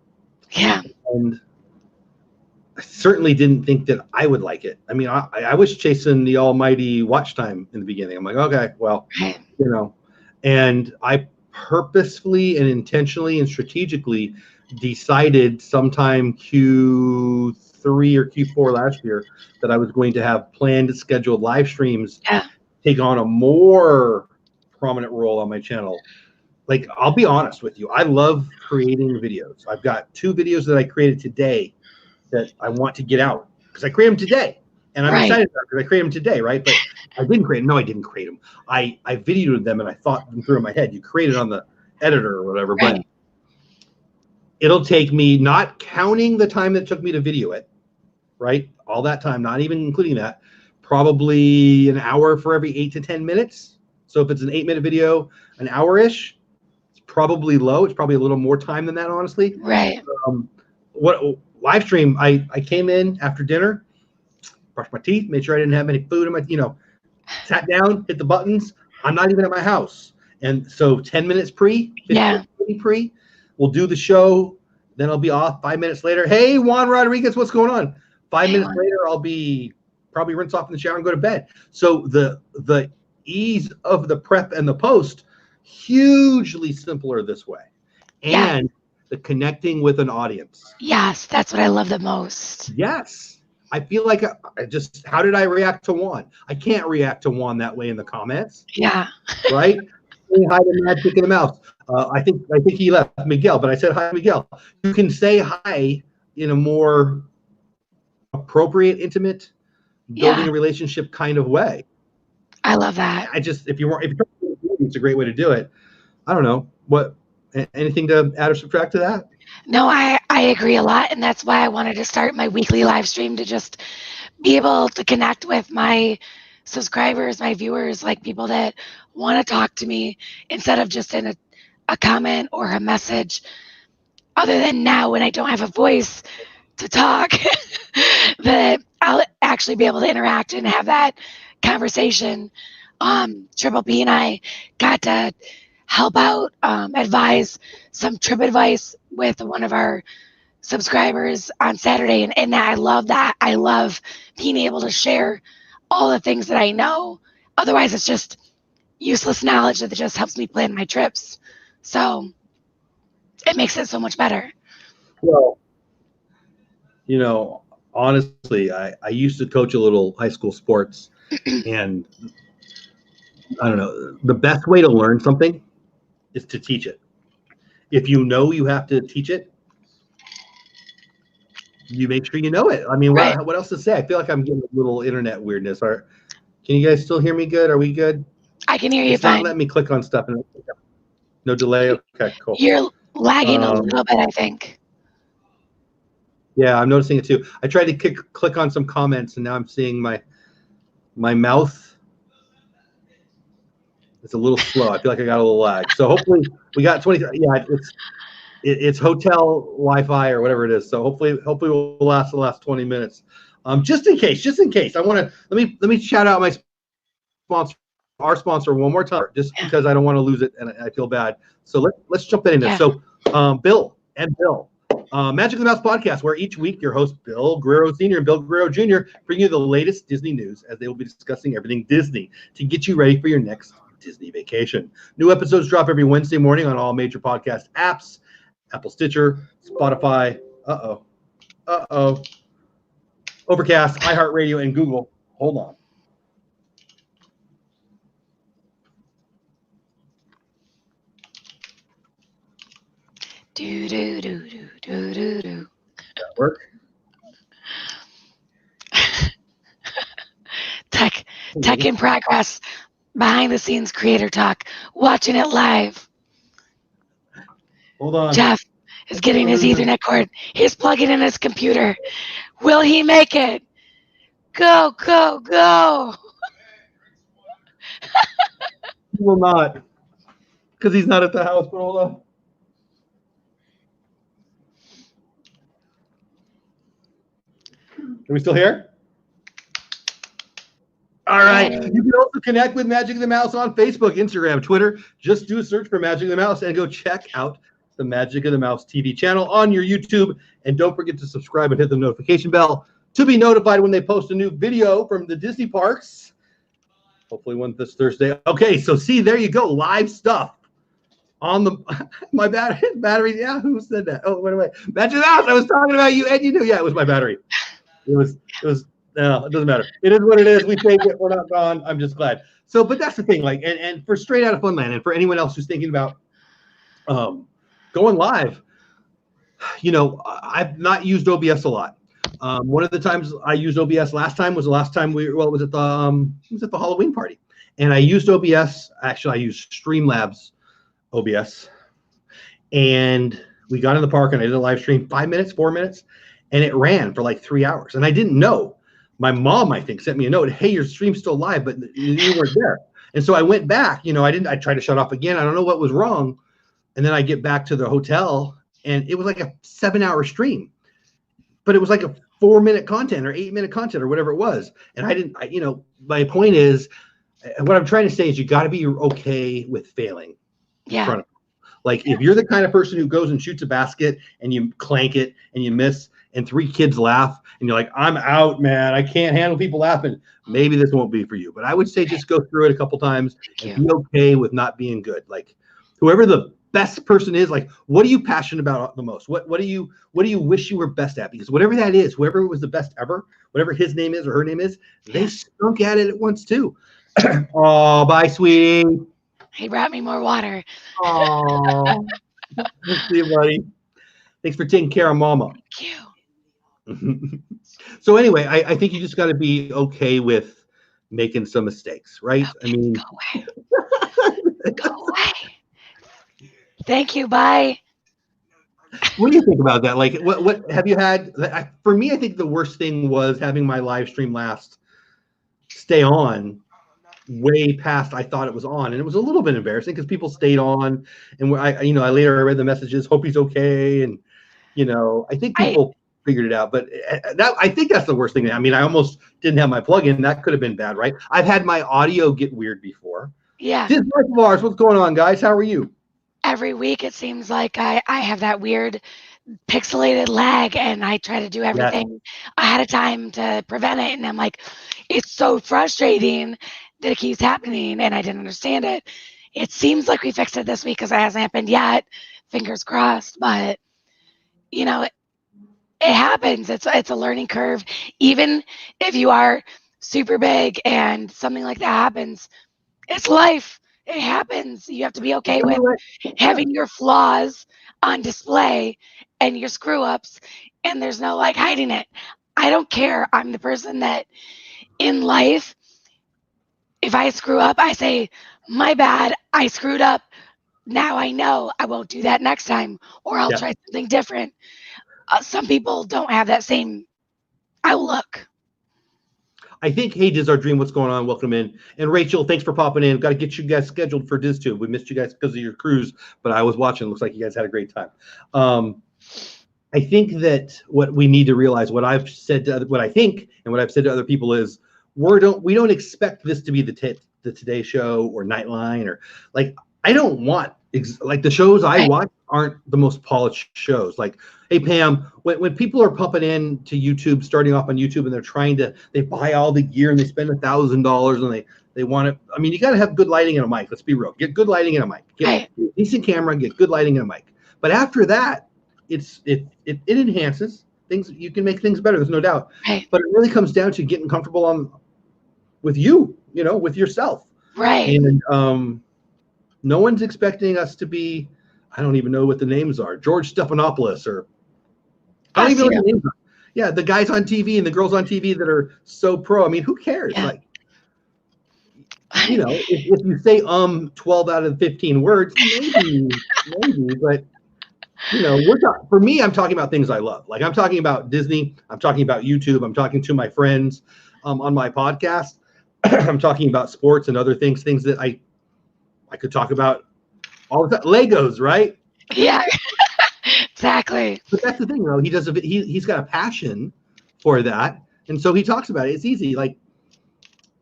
Yeah. And I certainly didn't think that I would like it. I was chasing the almighty watch time in the beginning. I'm like, okay, well, and I purposefully and intentionally and strategically decided sometime Q3 or Q4 last year that I was going to have planned scheduled live streams take on a more prominent role on my channel. I'll be honest with you, I love creating videos. I've got 2 videos that I created today that I want to get out because I created them today, and I'm excited about it because I created them today, right? But I didn't create them. No, I didn't create them. I videoed them and I thought them through in my head. You create it on the editor or whatever, but it'll take me, not counting the time that it took me to video it, right? All that time, not even including that, probably an hour for every 8 to 10 minutes. So if it's an 8-minute video, an hour-ish, it's probably low. It's probably a little more time than that, honestly. Right. What live stream? I came in after dinner, brushed my teeth, made sure I didn't have any food in my, sat down, hit the buttons, I'm not even at my house. And so 10 minutes pre, 15 minutes pre, we'll do the show. Then I'll be off 5 minutes later. Hey, Juan Rodriguez, what's going on? 5 minutes later, I'll be probably rinse off in the shower and go to bed. So the ease of the prep and the post, hugely simpler this way. And the connecting with an audience. Yes, that's what I love the most. Yes. I feel like how did I react to Juan? I can't react to Juan that way in the comments. Yeah. Right? Say hi to Magic in the Mouse. I think he left Miguel, but I said hi to Miguel. You can say hi in a more appropriate, intimate, building a relationship kind of way. I love that. If you're it's a great way to do it. I don't know. Anything to add or subtract to that? No, I agree a lot. And that's why I wanted to start my weekly live stream, to just be able to connect with my subscribers, my viewers, like people that want to talk to me, instead of just in a comment or a message. Other than now, when I don't have a voice to talk, that I'll actually be able to interact and have that conversation. Triple P and I got to help out, advise some trip advice with one of our subscribers on Saturday. And I love that. I love being able to share all the things that I know. Otherwise, it's just useless knowledge that just helps me plan my trips. So it makes it so much better. Well, honestly, I used to coach a little high school sports, and I don't know, the best way to learn something is to teach it. If you know you have to teach it, you make sure you know it. I mean, what else to say? I feel like I'm getting a little internet weirdness. Can you guys still hear me good? Are we good? I can hear you fine. Not letting me click on stuff. No delay? Okay, cool. You're lagging a little bit, I think. Yeah, I'm noticing it too. I tried to click on some comments, and now I'm seeing my mouth. It's a little slow. I feel like I got a little lag. So hopefully we got 20. Yeah, it's hotel Wi-Fi or whatever it is. So hopefully we'll last the last 20 minutes. Just in case, I want to let me shout out my sponsor, our sponsor, one more time, just because I don't want to lose it and I feel bad. So let's jump in there. So Bill, Magic of the Mouse podcast, where each week your hosts Bill Guerrero Sr. and Bill Guerrero Jr. bring you the latest Disney news, as they will be discussing everything Disney to get you ready for your next Disney vacation. New episodes drop every Wednesday morning on all major podcast apps: Apple, Stitcher, Spotify, Overcast, iHeartRadio, and Google. Hold on. Do. That work? Tech in progress. Behind the scenes Creator Talk. Watching it live. Hold on. Jeff is getting his Ethernet cord. He's plugging in his computer. Will he make it? Go, go, go. He will not, because he's not at the house. But hold on. Are we still here? All right. You can also connect with Magic of the Mouse on Facebook, Instagram, Twitter. Just do a search for Magic of the Mouse and go check out the Magic of the Mouse TV channel on your YouTube. And don't forget to subscribe and hit the notification bell to be notified when they post a new video from the Disney parks. Hopefully one this Thursday. Okay, so see, there you go. Live stuff on my battery. Yeah, who said that? Oh, wait away. Magic of the Mouse. I was talking about you, and you knew. Yeah, it was my battery. It was. No, it doesn't matter. It is what it is. We take it. We're not gone. I'm just glad. So, but that's the thing. Like, and for Straight Out of Funland, and for anyone else who's thinking about going live, I've not used OBS a lot. One of the times I used OBS was the last time it was at the Halloween party, and I used OBS. Actually, I used Streamlabs OBS, and we got in the park and I did a live stream, 5 minutes, 4 minutes, and it ran for like 3 hours, and I didn't know. My mom, I think, sent me a note. Hey, your stream's still live, but you weren't there. And so I went back. I tried to shut off again. I don't know what was wrong. And then I get back to the hotel, and it was like a 7-hour stream, but it was like a 4-minute content or 8-minute content or whatever it was. And my point is, what I'm trying to say is you got to be okay with failing in Yeah. front of. Like if you're the kind of person who goes and shoots a basket and you clank it and you miss and 3 kids laugh and you're like, I'm out, man. I can't handle people laughing. Maybe this won't be for you. But I would say just go through it a couple times and be okay with not being good. Like whoever the best person is, like what are you passionate about the most? What do you wish you were best at? Because whatever that is, whoever was the best ever, whatever his name is or her name is, they stunk at it at once too. Oh, bye, sweetie. He brought me more water. Oh, see you, buddy. Thanks for taking care of mama. Thank you. So anyway, I think you just got to be okay with making some mistakes, right? Okay, I mean, go away. Go away. Thank you. Bye. What do you think about that? Like, what have you had? For me, I think the worst thing was having my live stream stay on way past I thought it was on, and it was a little bit embarrassing because people stayed on, and I later read the messages, hope he's okay, and I think people figured it out, but I think that's the worst thing. I mean, I almost didn't have my plug-in. That could have been bad, right? I've had my audio get weird before. Yeah. This life of ours, what's going on, guys? How are you? Every week it seems like I have that weird pixelated lag, and I try to do everything ahead of time to prevent it, and I'm like, it's so frustrating that it keeps happening, and I didn't understand it. It seems like we fixed it this week because it hasn't happened yet. Fingers crossed, but it happens. It's a learning curve. Even if you are super big and something like that happens, it's life. It happens. You have to be okay with having your flaws on display and your screw ups, and there's no like hiding it. I don't care. I'm the person that in life, if I screw up, I say, my bad, I screwed up. Now I know I won't do that next time, or I'll try something different. Some people don't have that same outlook. I think, hey, Diz, our dream, what's going on? Welcome in. And Rachel, thanks for popping in. Got to get you guys scheduled for DizTube. We missed you guys because of your cruise, but I was watching. Looks like you guys had a great time. I think that what we need to realize, what I've said to what I think and what I've said to other people is we don't expect this to be the Today Show or Nightline or like I don't want like the shows I watch aren't the most polished shows. Like, hey Pam, when people are pumping in to YouTube, starting off on YouTube, and they buy all the gear and they spend $1,000 and they want it. I mean, you got to have good lighting and a mic. Let's be real. Get good lighting and a mic. Get a decent camera. Get good lighting and a mic. But after that, it enhances things. You can make things better. There's no doubt. But it really comes down to getting comfortable with you. With yourself. Right. And no one's expecting us to be. I don't even know what the names are. George Stephanopoulos or I don't even know what the names are. Yeah, the guys on TV and the girls on TV that are so pro. I mean, who cares? Yeah. Like, if you say 12 out of 15 words, maybe, but for me, I'm talking about things I love. Like I'm talking about Disney. I'm talking about YouTube. I'm talking to my friends on my podcast. I'm talking about sports and other things that I could talk about all the time. Legos, right? Yeah, exactly. But that's the thing, he's got a passion for that, and so he talks about it. It's easy. Like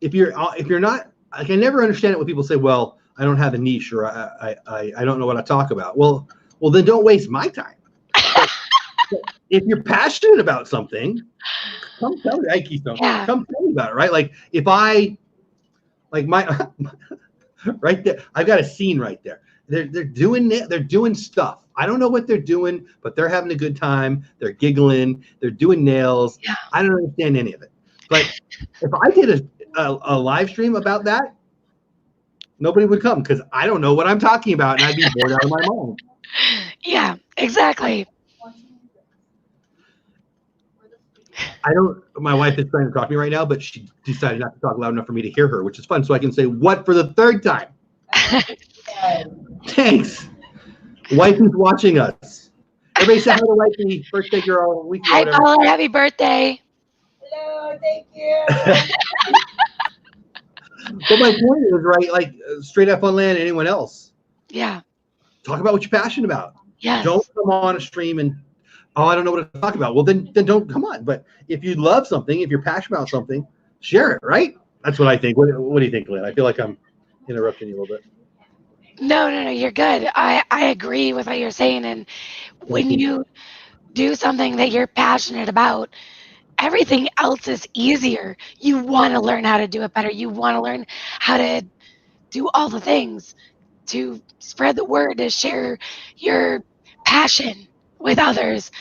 if you're not, like I never understand it when people say, "Well, I don't have a niche," or I don't know what I talk about. Well, then don't waste my time. But if you're passionate about something, come tell me. Come tell me about it, right? Like if I, like my, right there, I've got a scene right there. They're doing stuff. I don't know what they're doing, but they're having a good time. They're giggling. They're doing nails. Yeah. I don't understand any of it. But if I did a live stream about that, nobody would come because I don't know what I'm talking about, and I'd be bored out of my mind. Yeah, exactly. My wife is trying to talk to me right now, but she decided not to talk loud enough for me to hear her, which is fun. So I can say what for the third time. Thanks. Wifey's watching us. Everybody say hi to Wifey, birthday girl. Hi, Paula. Happy birthday. Hello, thank you. But my point is, right, like straight up on land, anyone else. Yeah. Talk about what you're passionate about. Yes. Don't come on a stream and, I don't know what to talk about. Well, then don't come on. But if you love something, if you're passionate about something, share it, right? That's what I think. What do you think, Lynn? I feel like I'm interrupting you a little bit. No, you're good. I agree with what you're saying. And when you do something that you're passionate about, everything else is easier. You want to learn how to do it better. You want to learn how to do all the things to spread the word, to share your passion with others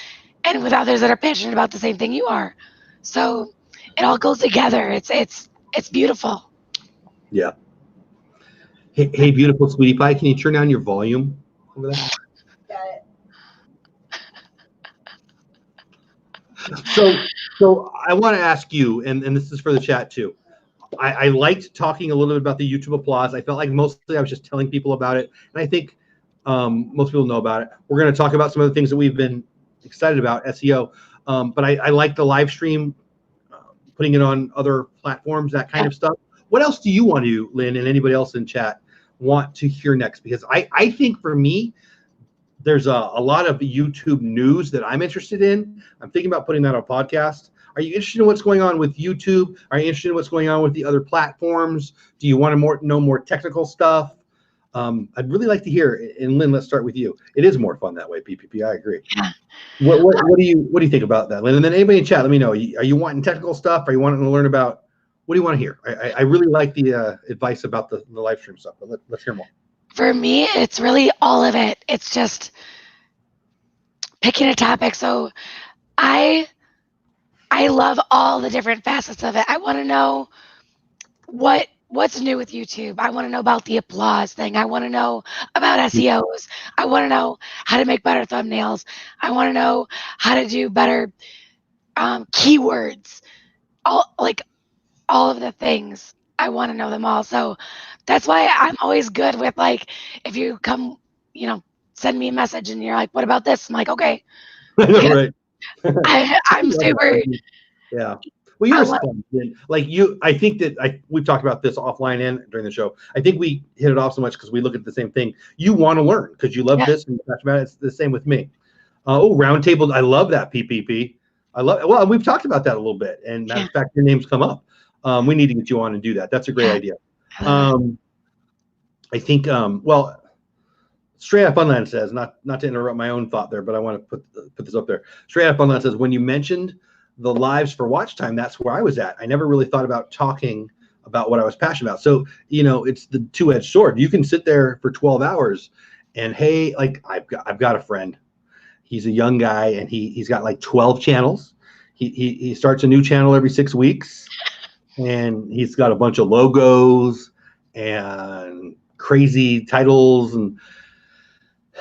and with others that are passionate about the same thing you are. So it all goes together. It's beautiful. Yeah. Hey, beautiful sweetie pie, can you turn down your volume over there? Got it. So I want to ask you, and this is for the chat too. I liked talking a little bit about the YouTube applause. I felt like mostly I was just telling people about it, and I think most people know about it. We're going to talk about some of the things that we've been excited about, SEO. But I like the live stream, putting it on other platforms, that kind of stuff. What else do you want to, Lynn, and anybody else in chat want to hear next? Because I think for me, there's a lot of YouTube news that I'm interested in. I'm thinking about putting that on a podcast. Are you interested in what's going on with YouTube? Are you interested in what's going on with the other platforms? Do you want to know more technical stuff? I'd really like to hear. And Lynn, let's start with you. It is more fun that way, PPP. I agree. Yeah. What do you think about that, Lynn? And then anybody in chat, let me know. Are you wanting technical stuff? Are you wanting to learn about? What do you want to hear? I really like the advice about the live stream stuff, but let's hear more. For me, it's really all of it. It's just picking a topic. So I love all the different facets of it. I want to know what's new with YouTube. I want to know about the applause thing. I want to know about SEOs. I want to know how to make better thumbnails. I want to know how to do better keywords. All of the things. I want to know them all. So that's why I'm always good with, like, if you come, send me a message and you're like, what about this? I'm like, okay. Right. I'm super. Yeah. Well, you're a sponge. Like you, I think that we've talked about this offline and during the show. I think we hit it off so much because we look at the same thing. You want to learn because you love this and you're passionate about it. It's the same with me. Roundtable. I love that, PPP. Well, we've talked about that a little bit, and matter of fact, your name's come up. We need to get you on and do that. That's a great idea. I think, Straight Up Unland says, not to interrupt my own thought there, but I want to put this up there. Straight Up Unland says, when you mentioned the lives for watch time, that's where I was at. I never really thought about talking about what I was passionate about. So, it's the two-edged sword. You can sit there for 12 hours and, hey, like I've got a friend. He's a young guy and he's got like 12 channels. He starts a new channel every 6 weeks. And he's got a bunch of logos and crazy titles, and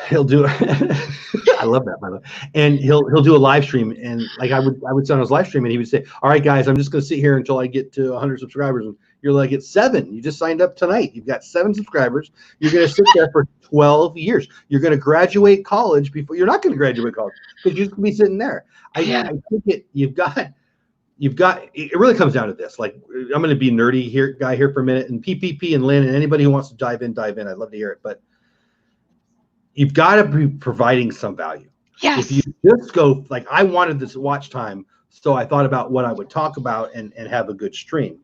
he'll do. I love that, by the way. And he'll do a live stream, and like I would sit on his live stream, and he would say, "All right, guys, I'm just going to sit here until I get to 100 subscribers." And you're like, "It's 7. You just signed up tonight. You've got 7 subscribers. You're going to sit there for 12 years. You're going to graduate college before. You're not going to graduate college because you're going to be sitting there." I think you've got it really comes down to this. Like, I'm going to be nerdy guy here for a minute, and PPP and Lynn and anybody who wants to dive in. I'd love to hear it, but you've got to be providing some value. Yes. If you just go like, I wanted this watch time, so I thought about what I would talk about and have a good stream.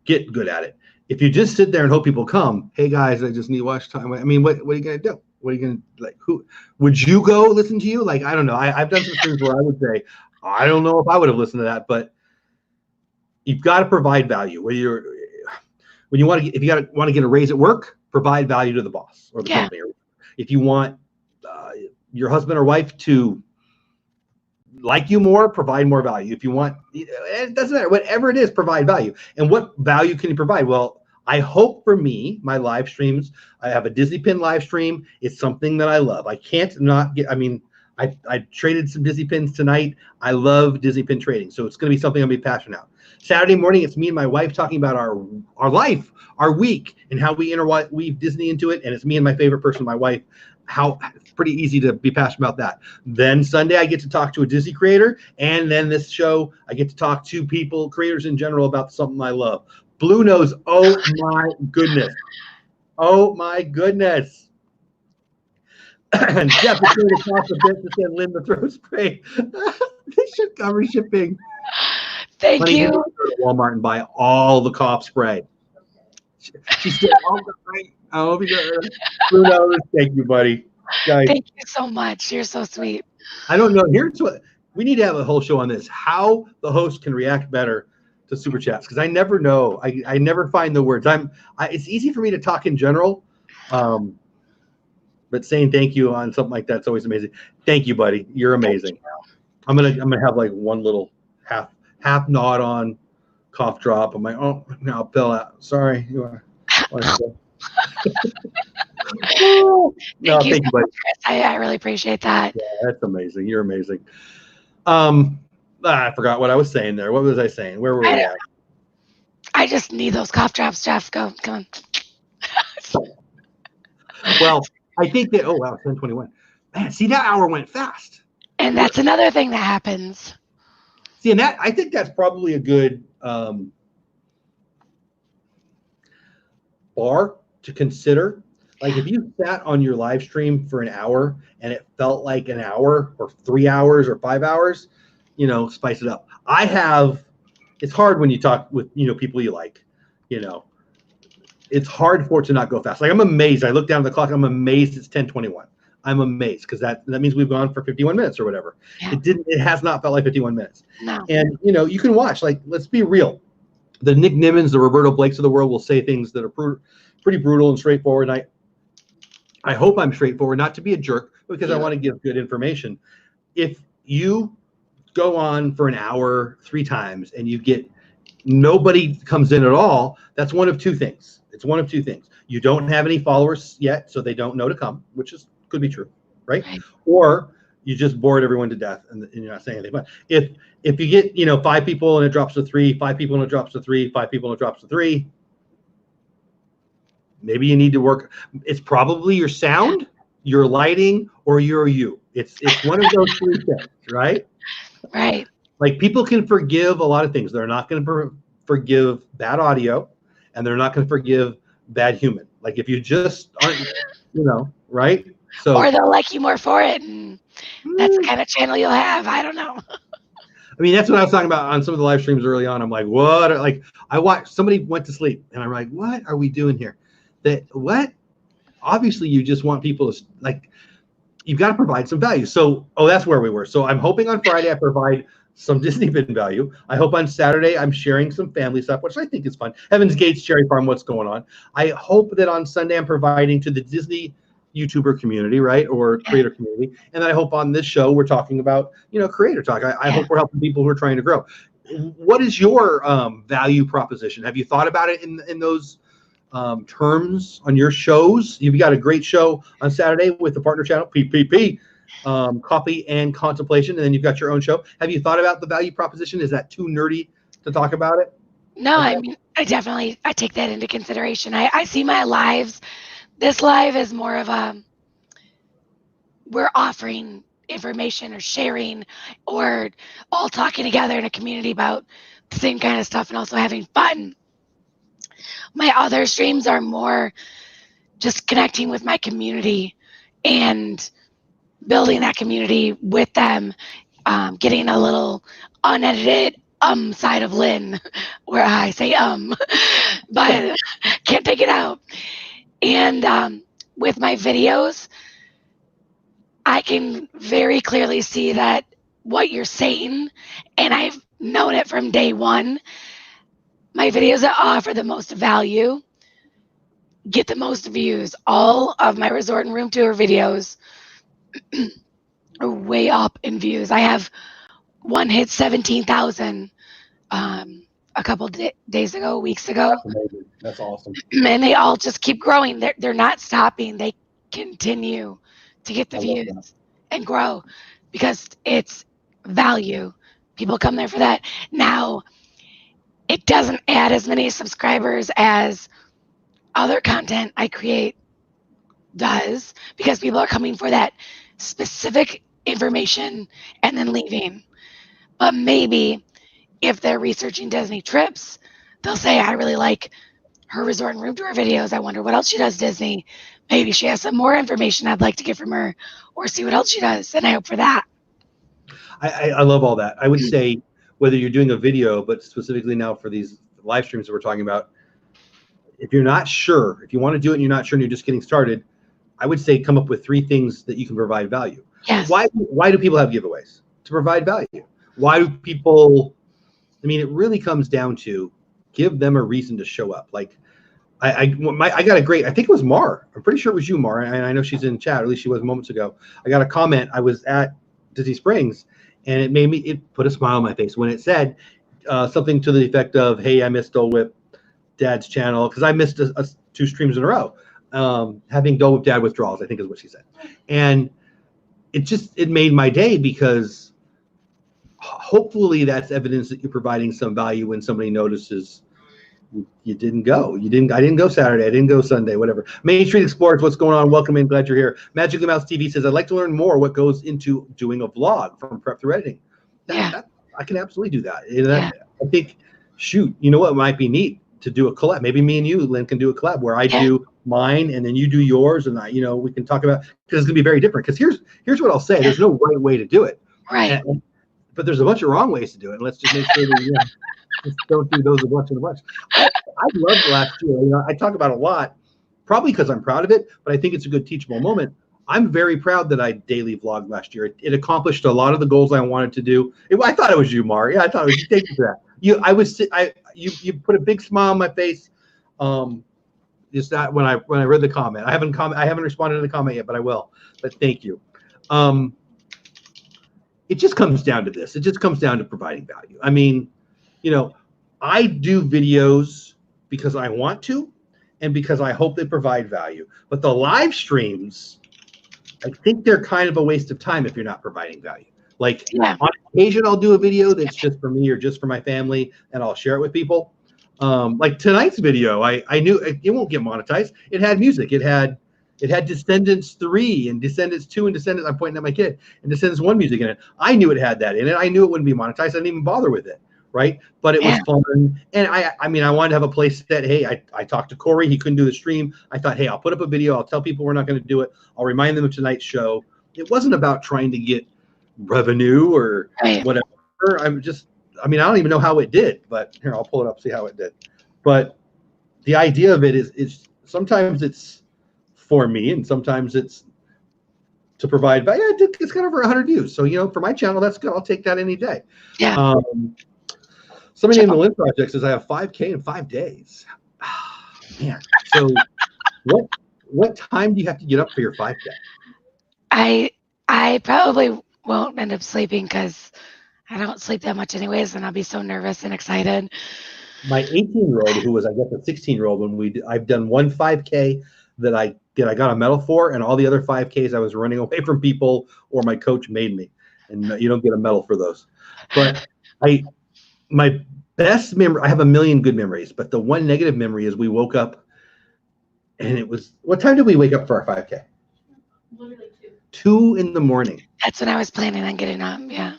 Get good at it. If you just sit there and hope people come, hey guys, I just need watch time. I mean, what are you going to do? What are you going to, like, who would you go listen to you? Like, I don't know. I've done some streams where I would say, I don't know if I would have listened to that, but you've got to provide value. If you want to get a raise at work, provide value to the boss or the company. If you want your husband or wife to like you more, provide more value. If you want, it doesn't matter. Whatever it is, provide value. And what value can you provide? Well, I hope for me, my live streams, I have a Disney Pin live stream. It's something that I love. I can't not get, I traded some Disney Pins tonight. I love Disney Pin trading. So it's going to be something I'll be passionate about. Saturday morning, it's me and my wife talking about our life, our week, and how we interweave Disney into it. And it's me and my favorite person, my wife. How it's pretty easy to be passionate about that. Then Sunday, I get to talk to a Disney creator. And then this show, I get to talk to creators in general, about something I love. Blue Nose, oh my goodness. Oh my goodness. And Jeff is going to cost a bit to send Lynn the throat spray. They should cover shipping. Thank Honey, you need you. to go to Walmart and buy all the cough spray. She said, "Oh, great. I'll be good." Who knows? Thank you, buddy. Guys, Thank you so much. You're so sweet. I don't know. Here's what we need to have a whole show on this: how the host can react better to super chats, because I never know. I never find the words. It's easy for me to talk in general, but saying thank you on something like that's always amazing. Thank you, buddy. You're amazing. I'm gonna have like one little half nod on, cough drop. I'm like, oh, no, I'll pill out. Sorry, you are. No, Thank you thank so you, buddy. much, Chris. I really appreciate that. Yeah, that's amazing. You're amazing. I forgot what I was saying there. What was I saying? Where were we at? I just need those cough drops, Jeff. Go, come on. Well, I think that, oh, wow, 10:21. Man, see, that hour went fast. And that's another thing that happens. See, and that, I think that's probably a good bar to consider. Like if you sat on your live stream for an hour and it felt like an hour or 3 hours or 5 hours, spice it up. It's hard when you talk with, people you like, it's hard for it to not go fast. Like I'm amazed. I look down at the clock. I'm amazed it's 10:21. I'm amazed because that means we've gone for 51 minutes or whatever. Yeah. It has not felt like 51 minutes. No. And, you can watch, like, let's be real. The Nick Nimmons, the Roberto Blakes of the world will say things that are pretty brutal and straightforward. And I hope I'm straightforward, not to be a jerk, because I want to give good information. If you go on for an hour 3 times and you get nobody comes in at all, that's one of 2 things. It's one of 2 things. You don't have any followers yet, so they don't know to come, which could be true, right? Or you just bored everyone to death and you're not saying anything. But if you get 5 people and it drops to 3, 5 people and it drops to 3, 5 people and it drops to 3, maybe you need to work. It's probably your sound, your lighting, or you. It's one of those 3 things, right? Right. Like people can forgive a lot of things. They're not going to forgive bad audio, and they're not going to forgive bad human. Like if you just aren't, right? So, or they'll like you more for it, and that's the kind of channel you'll have. I don't know. I mean, that's what I was talking about on some of the live streams early on. I'm like, what? Like I watched somebody went to sleep, and I'm like, what are we doing here? What? Obviously, you just want people to like. You've got to provide some value. So, that's where we were. So I'm hoping on Friday I provide some Disney bin value. I hope on Saturday I'm sharing some family stuff, which I think is fun. Heaven's Gates, Cherry Farm, what's going on? I hope that on Sunday I'm providing to the Disney YouTuber community, right, or creator community, and then I hope on this show we're talking about, Creator Talk. I hope we're helping people who are trying to grow. What is your value proposition? Have you thought about it in those terms on your shows? You've got a great show on Saturday with the partner channel, PPP. Coffee and Contemplation, and then you've got your own show. Have you thought about the value proposition? Is that too nerdy to talk about it? No, okay. I mean, I take that into consideration. I see my lives. This live is more of we're offering information or sharing or all talking together in a community about the same kind of stuff and also having fun. My other streams are more just connecting with my community and building that community with them, getting a little unedited side of Lynn where I say but can't take it out. And with my videos, I can very clearly see that what you're saying, and I've known it from day one. My videos that offer the most value get the most views. All of my resort and room tour videos are way up in views. I have one hit 17,000 a couple days ago, weeks ago. That's amazing. That's awesome. And they all just keep growing. They're not stopping. They continue to get the views and grow because it's value. People come there for that. Now, it doesn't add as many subscribers as other content I create does because people are coming for that specific information and then leaving. But maybe if they're researching Disney trips, they'll say, I really like her resort and room tour videos. I wonder what else she does Disney. Maybe she has some more information I'd like to get from her or see what else she does. And I hope for that. I love all that. I would say whether you're doing a video, but specifically now for these live streams that we're talking about, if you're not sure, if you want to do it and you're not sure and you're just getting started, I would say come up with 3 things that you can provide value. Yes. Why do people have giveaways? To provide value. Why do people, I mean, it really comes down to give them a reason to show up. Like I got a great, I think it was Mar. I'm pretty sure it was you, Mar, and I know she's in chat, or at least she was moments ago. I got a comment. I was at Disney Springs, and it put a smile on my face when it said something to the effect of, "Hey, I missed Dole Whip Dad's channel because I missed 2 streams in a row. Having Dole Whip Dad withdrawals," I think is what she said, and it made my day, because hopefully that's evidence that you're providing some value when somebody notices you didn't go. I didn't go Saturday. I didn't go Sunday, whatever. Main Street Explorers, what's going on? Welcome in. Glad you're here. Magically Mouse TV says, I'd like to learn more what goes into doing a vlog from prep through editing. I can absolutely do that. I think, shoot, you know what might be neat to do a collab. Maybe me and you, Lynn, can do a collab where I do mine and then you do yours, and we can talk about, because it's gonna be very different. Because here's what I'll say: there's no right way to do it, right? But there's a bunch of wrong ways to do it. And let's just make sure that just don't do those a bunch. I loved last year. I talk about it a lot, probably because I'm proud of it, but I think it's a good teachable moment. I'm very proud that I daily vlogged last year. It accomplished a lot of the goals I wanted to do. I thought it was you, Mar. Yeah, I thought it was you. Thank you for that. You put a big smile on my face. Just that when I read the comment. I haven't responded to the comment yet, but I will. But thank you. It just comes down to this. It just comes down to providing value. I mean, I do videos because I want to and because I hope they provide value. But the live streams, I think they're kind of a waste of time if you're not providing value. Like on occasion, I'll do a video that's just for me or just for my family, and I'll share it with people. Like tonight's video, I knew it won't get monetized. It had music. It had Descendants 3 and Descendants 2 and Descendants. I'm pointing at my kid, and Descendants 1 music in it. I knew it had that in it. I knew it wouldn't be monetized. I didn't even bother with it. Right. But it was fun. And I mean, I wanted to have a place that, hey, I talked to Corey. He couldn't do the stream. I thought, hey, I'll put up a video. I'll tell people we're not going to do it. I'll remind them of tonight's show. It wasn't about trying to get revenue or whatever. I don't even know how it did, but here, I'll pull it up, see how it did. But the idea of it is sometimes it's for me and sometimes it's to provide value. It's got over 100 views. So, for my channel, that's good. I'll take that any day. Yeah. Somebody in the Lynn Project says I have 5K in 5 days. Man. So what time do you have to get up for your 5K? I probably won't end up sleeping because I don't sleep that much anyways, and I'll be so nervous and excited. My 18-year-old, who was, I guess, a 16-year-old, I've done one 5K that I got a medal for, and all the other 5Ks I was running away from people or my coach made me. And you don't get a medal for those. But my best memory, I have a million good memories, but the one negative memory is we woke up and it was, what time did we wake up for our 5K? Literally 2 in the morning. That's when I was planning on getting up. Yeah.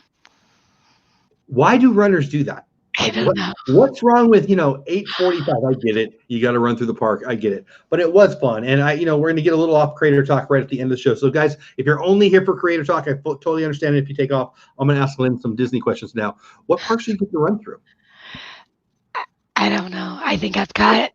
Why do runners do that? I don't know. What's wrong with 8:45? I get it. You got to run through the park. I get it. But it was fun, and we're going to get a little off Creator Talk right at the end of the show. So guys, if you're only here for Creator Talk, I totally understand it if you take off. I'm going to ask Lynn some Disney questions now. What parks do you get to run through? I don't know. I think Epcot.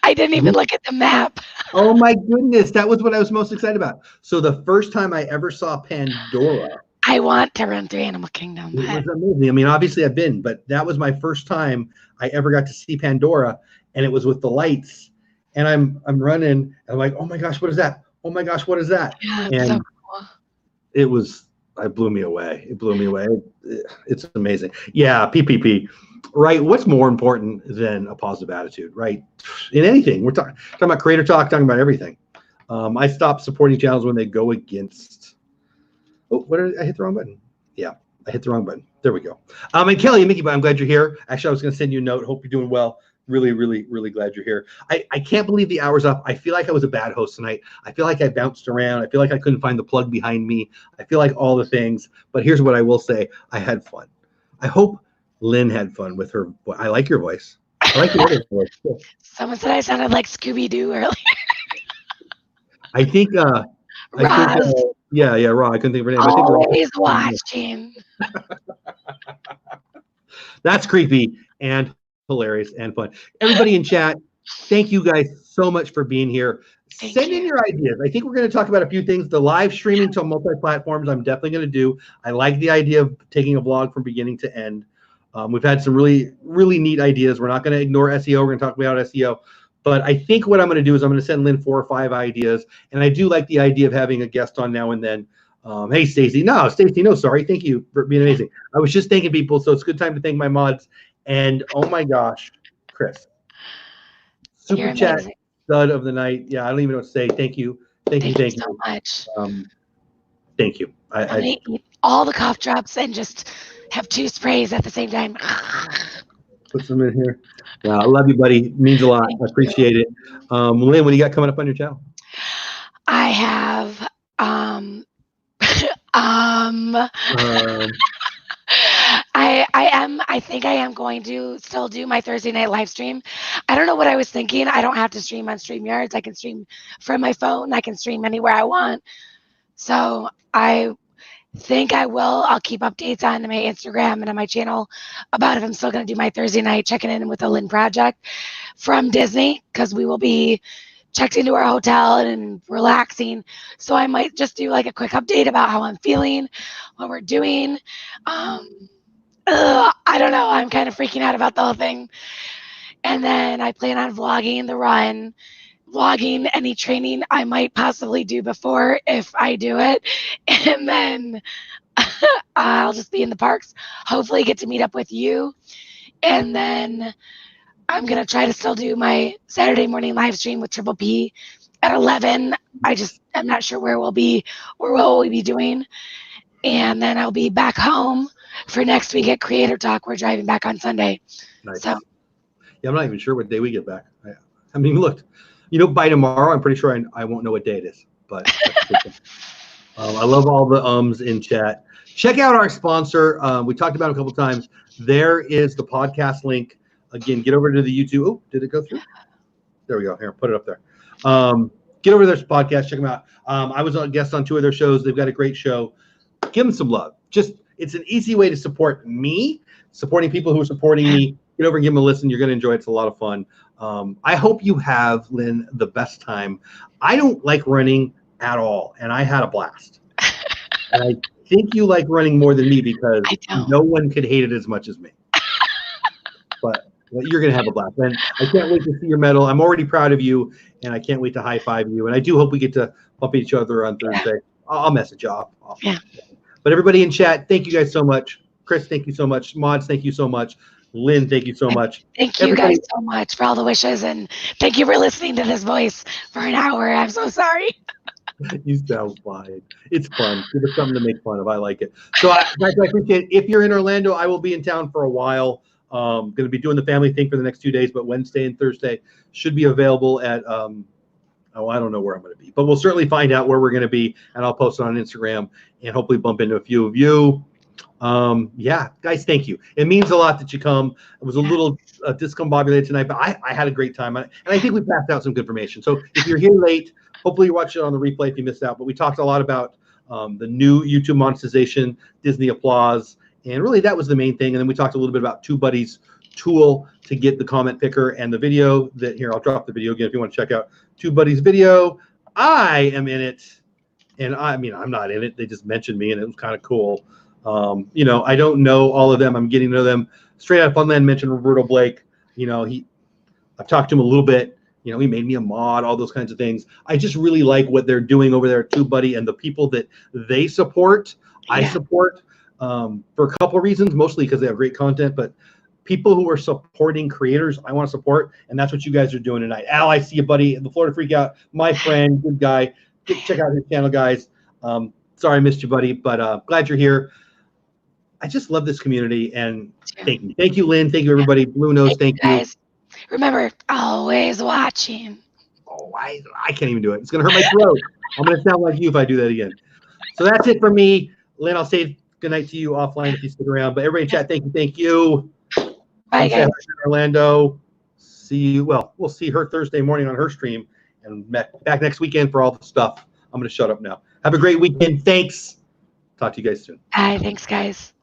I didn't even look at the map. Oh my goodness, that was what I was most excited about. So the first time I ever saw Pandora. I want to run through Animal Kingdom. It was amazing. I mean, obviously I've been, but that was my first time I ever got to see Pandora, and it was with the lights. And I'm running, and I'm like, oh my gosh, what is that? Oh my gosh, what is that? Yeah, and so cool. It blew me away. It blew me away. It's amazing. Yeah, PPP. Right. What's more important than a positive attitude, right? In anything. We're talking about Creator Talk, talking about everything. I stopped supporting channels when they go against. Oh, I hit the wrong button. Yeah, I hit the wrong button. There we go. And Kelly and Mickey, I'm glad you're here. Actually, I was going to send you a note. Hope you're doing well. Really, really, really glad you're here. I can't believe the hour's up. I feel like I was a bad host tonight. I feel like I bounced around. I feel like I couldn't find the plug behind me. I feel like all the things. But here's what I will say. I had fun. I hope Lynn had fun with her. I like your voice. I like your other voice. Someone said I sounded like Scooby-Doo earlier. I think Roz. Yeah, Roz. I couldn't think of her name. Always watching. That's creepy and hilarious and fun. Everybody in chat, thank you guys so much for being here. Send in your ideas. I think we're going to talk about a few things. The live streaming to multi-platforms, I'm definitely going to do. I like the idea of taking a vlog from beginning to end. We've had some really, really neat ideas. We're not going to ignore SEO. We're going to talk about SEO. But I think what I'm going to do is I'm going to send Lynn 4 or 5 ideas. And I do like the idea of having a guest on now and then. Hey, Stacy. No, Stacy, no, sorry. Thank you for being amazing. I was just thanking people, so it's a good time to thank my mods. And oh my gosh, Chris. Super chat stud of the night. Yeah, I don't even know what to say. Thank you. Thank you so much. Thank you. I'm going to eat all the cough drops and just have 2 sprays at the same time. Put some in here. Yeah, I love you, buddy. It means a lot. I appreciate it. Lynn, what do you got coming up on your channel? I have I think I am going to still do my Thursday night live stream. I don't know what I was thinking. I don't have to stream on StreamYards. I can stream from my phone. I can stream anywhere I want. So I think I will. I'll keep updates on my Instagram and on my channel about if I'm still going to do my Thursday night checking in with the Lynn Project from Disney, because we will be checked into our hotel and relaxing. So I might just do like a quick update about how I'm feeling, what we're doing. I don't know. I'm kind of freaking out about the whole thing. And then I plan on vlogging the run, vlogging any training I might possibly do before if I do it. And then I'll just be in the parks, hopefully get to meet up with you. And then I'm going to try to still do my Saturday morning live stream with Triple P at 11. I'm not sure where we'll be or what we'll be doing. And then I'll be back home for next week at Creator Talk. We're driving back on Sunday. Nice. So, yeah, I'm not even sure what day we get back. I mean, look, by tomorrow, I'm pretty sure I won't know what day it is. But I love all the ums in chat. Check out our sponsor. We talked about it a couple times. There is the podcast link. Again, get over to the YouTube. Oh, did it go through? There we go. Here, put it up there. Get over to their podcast. Check them out. I was a guest on 2 of their shows. They've got a great show. Give them some love. It's an easy way to support me, supporting people who are supporting me. Get over and give them a listen. You're going to enjoy it. It's a lot of fun. I hope you have, Lynn, the best time. I don't like running at all, and I had a blast. And I think you like running more than me because no one could hate it as much as me. But you're going to have a blast. And I can't wait to see your medal. I'm already proud of you, and I can't wait to high-five you. And I do hope we get to bump each other on Thursday. I'll message you off. But everybody in chat, thank you guys so much. Chris, thank you so much. Mods, thank you so much. Lynn, thank you so much. Thank you guys so much for all the wishes, and thank you for listening to this voice for an hour. I'm so sorry. You sound fine. It's fun. Give us something to make fun of. I like it. So I appreciate it. If you're in Orlando, I will be in town for a while. Going to be doing the family thing for the next 2 days, but Wednesday and Thursday should be available at I don't know where I'm going to be, but we'll certainly find out where we're going to be, and I'll post it on Instagram and hopefully bump into a few of you. Yeah, guys, thank you. It means a lot that you come. It was a little discombobulated tonight, but I had a great time. And I think we passed out some good information. So if you're here late, hopefully you watch it on the replay if you missed out. But we talked a lot about the new YouTube monetization, Disney Applause, and really that was the main thing. And then we talked a little bit about TubeBuddy's tool to get the comment picker and the video that here. I'll drop the video again if you want to check out TubeBuddy's video. I am in it, and I mean I'm not in it. They just mentioned me, and it was kind of cool. I don't know all of them. I'm getting to know them. Straight Out Funland mentioned Roberto Blake. I've talked to him a little bit. He made me a mod, all those kinds of things. I just really like what they're doing over there at TubeBuddy and the people that they support. I support for a couple of reasons, mostly because they have great content, but people who are supporting creators, I want to support, and that's what you guys are doing tonight. Al, I see you, buddy. The Florida Freakout, my friend, good guy. Check out his channel, guys. Sorry I missed you, buddy, but glad you're here. I just love this community, and thank you. Thank you, Lynn. Thank you, everybody. Blue Nose, thank you. Guys, remember, always watching. Oh, I can't even do it. It's going to hurt my throat. I'm going to sound like you if I do that again. So that's it for me. Lynn, I'll say goodnight to you offline if you stick around. But everybody in chat, thank you. Thank you. Bye, guys. Orlando. See you. Well, we'll see her Thursday morning on her stream, and back next weekend for all the stuff. I'm going to shut up now. Have a great weekend. Thanks. Talk to you guys soon. Bye. Thanks, guys.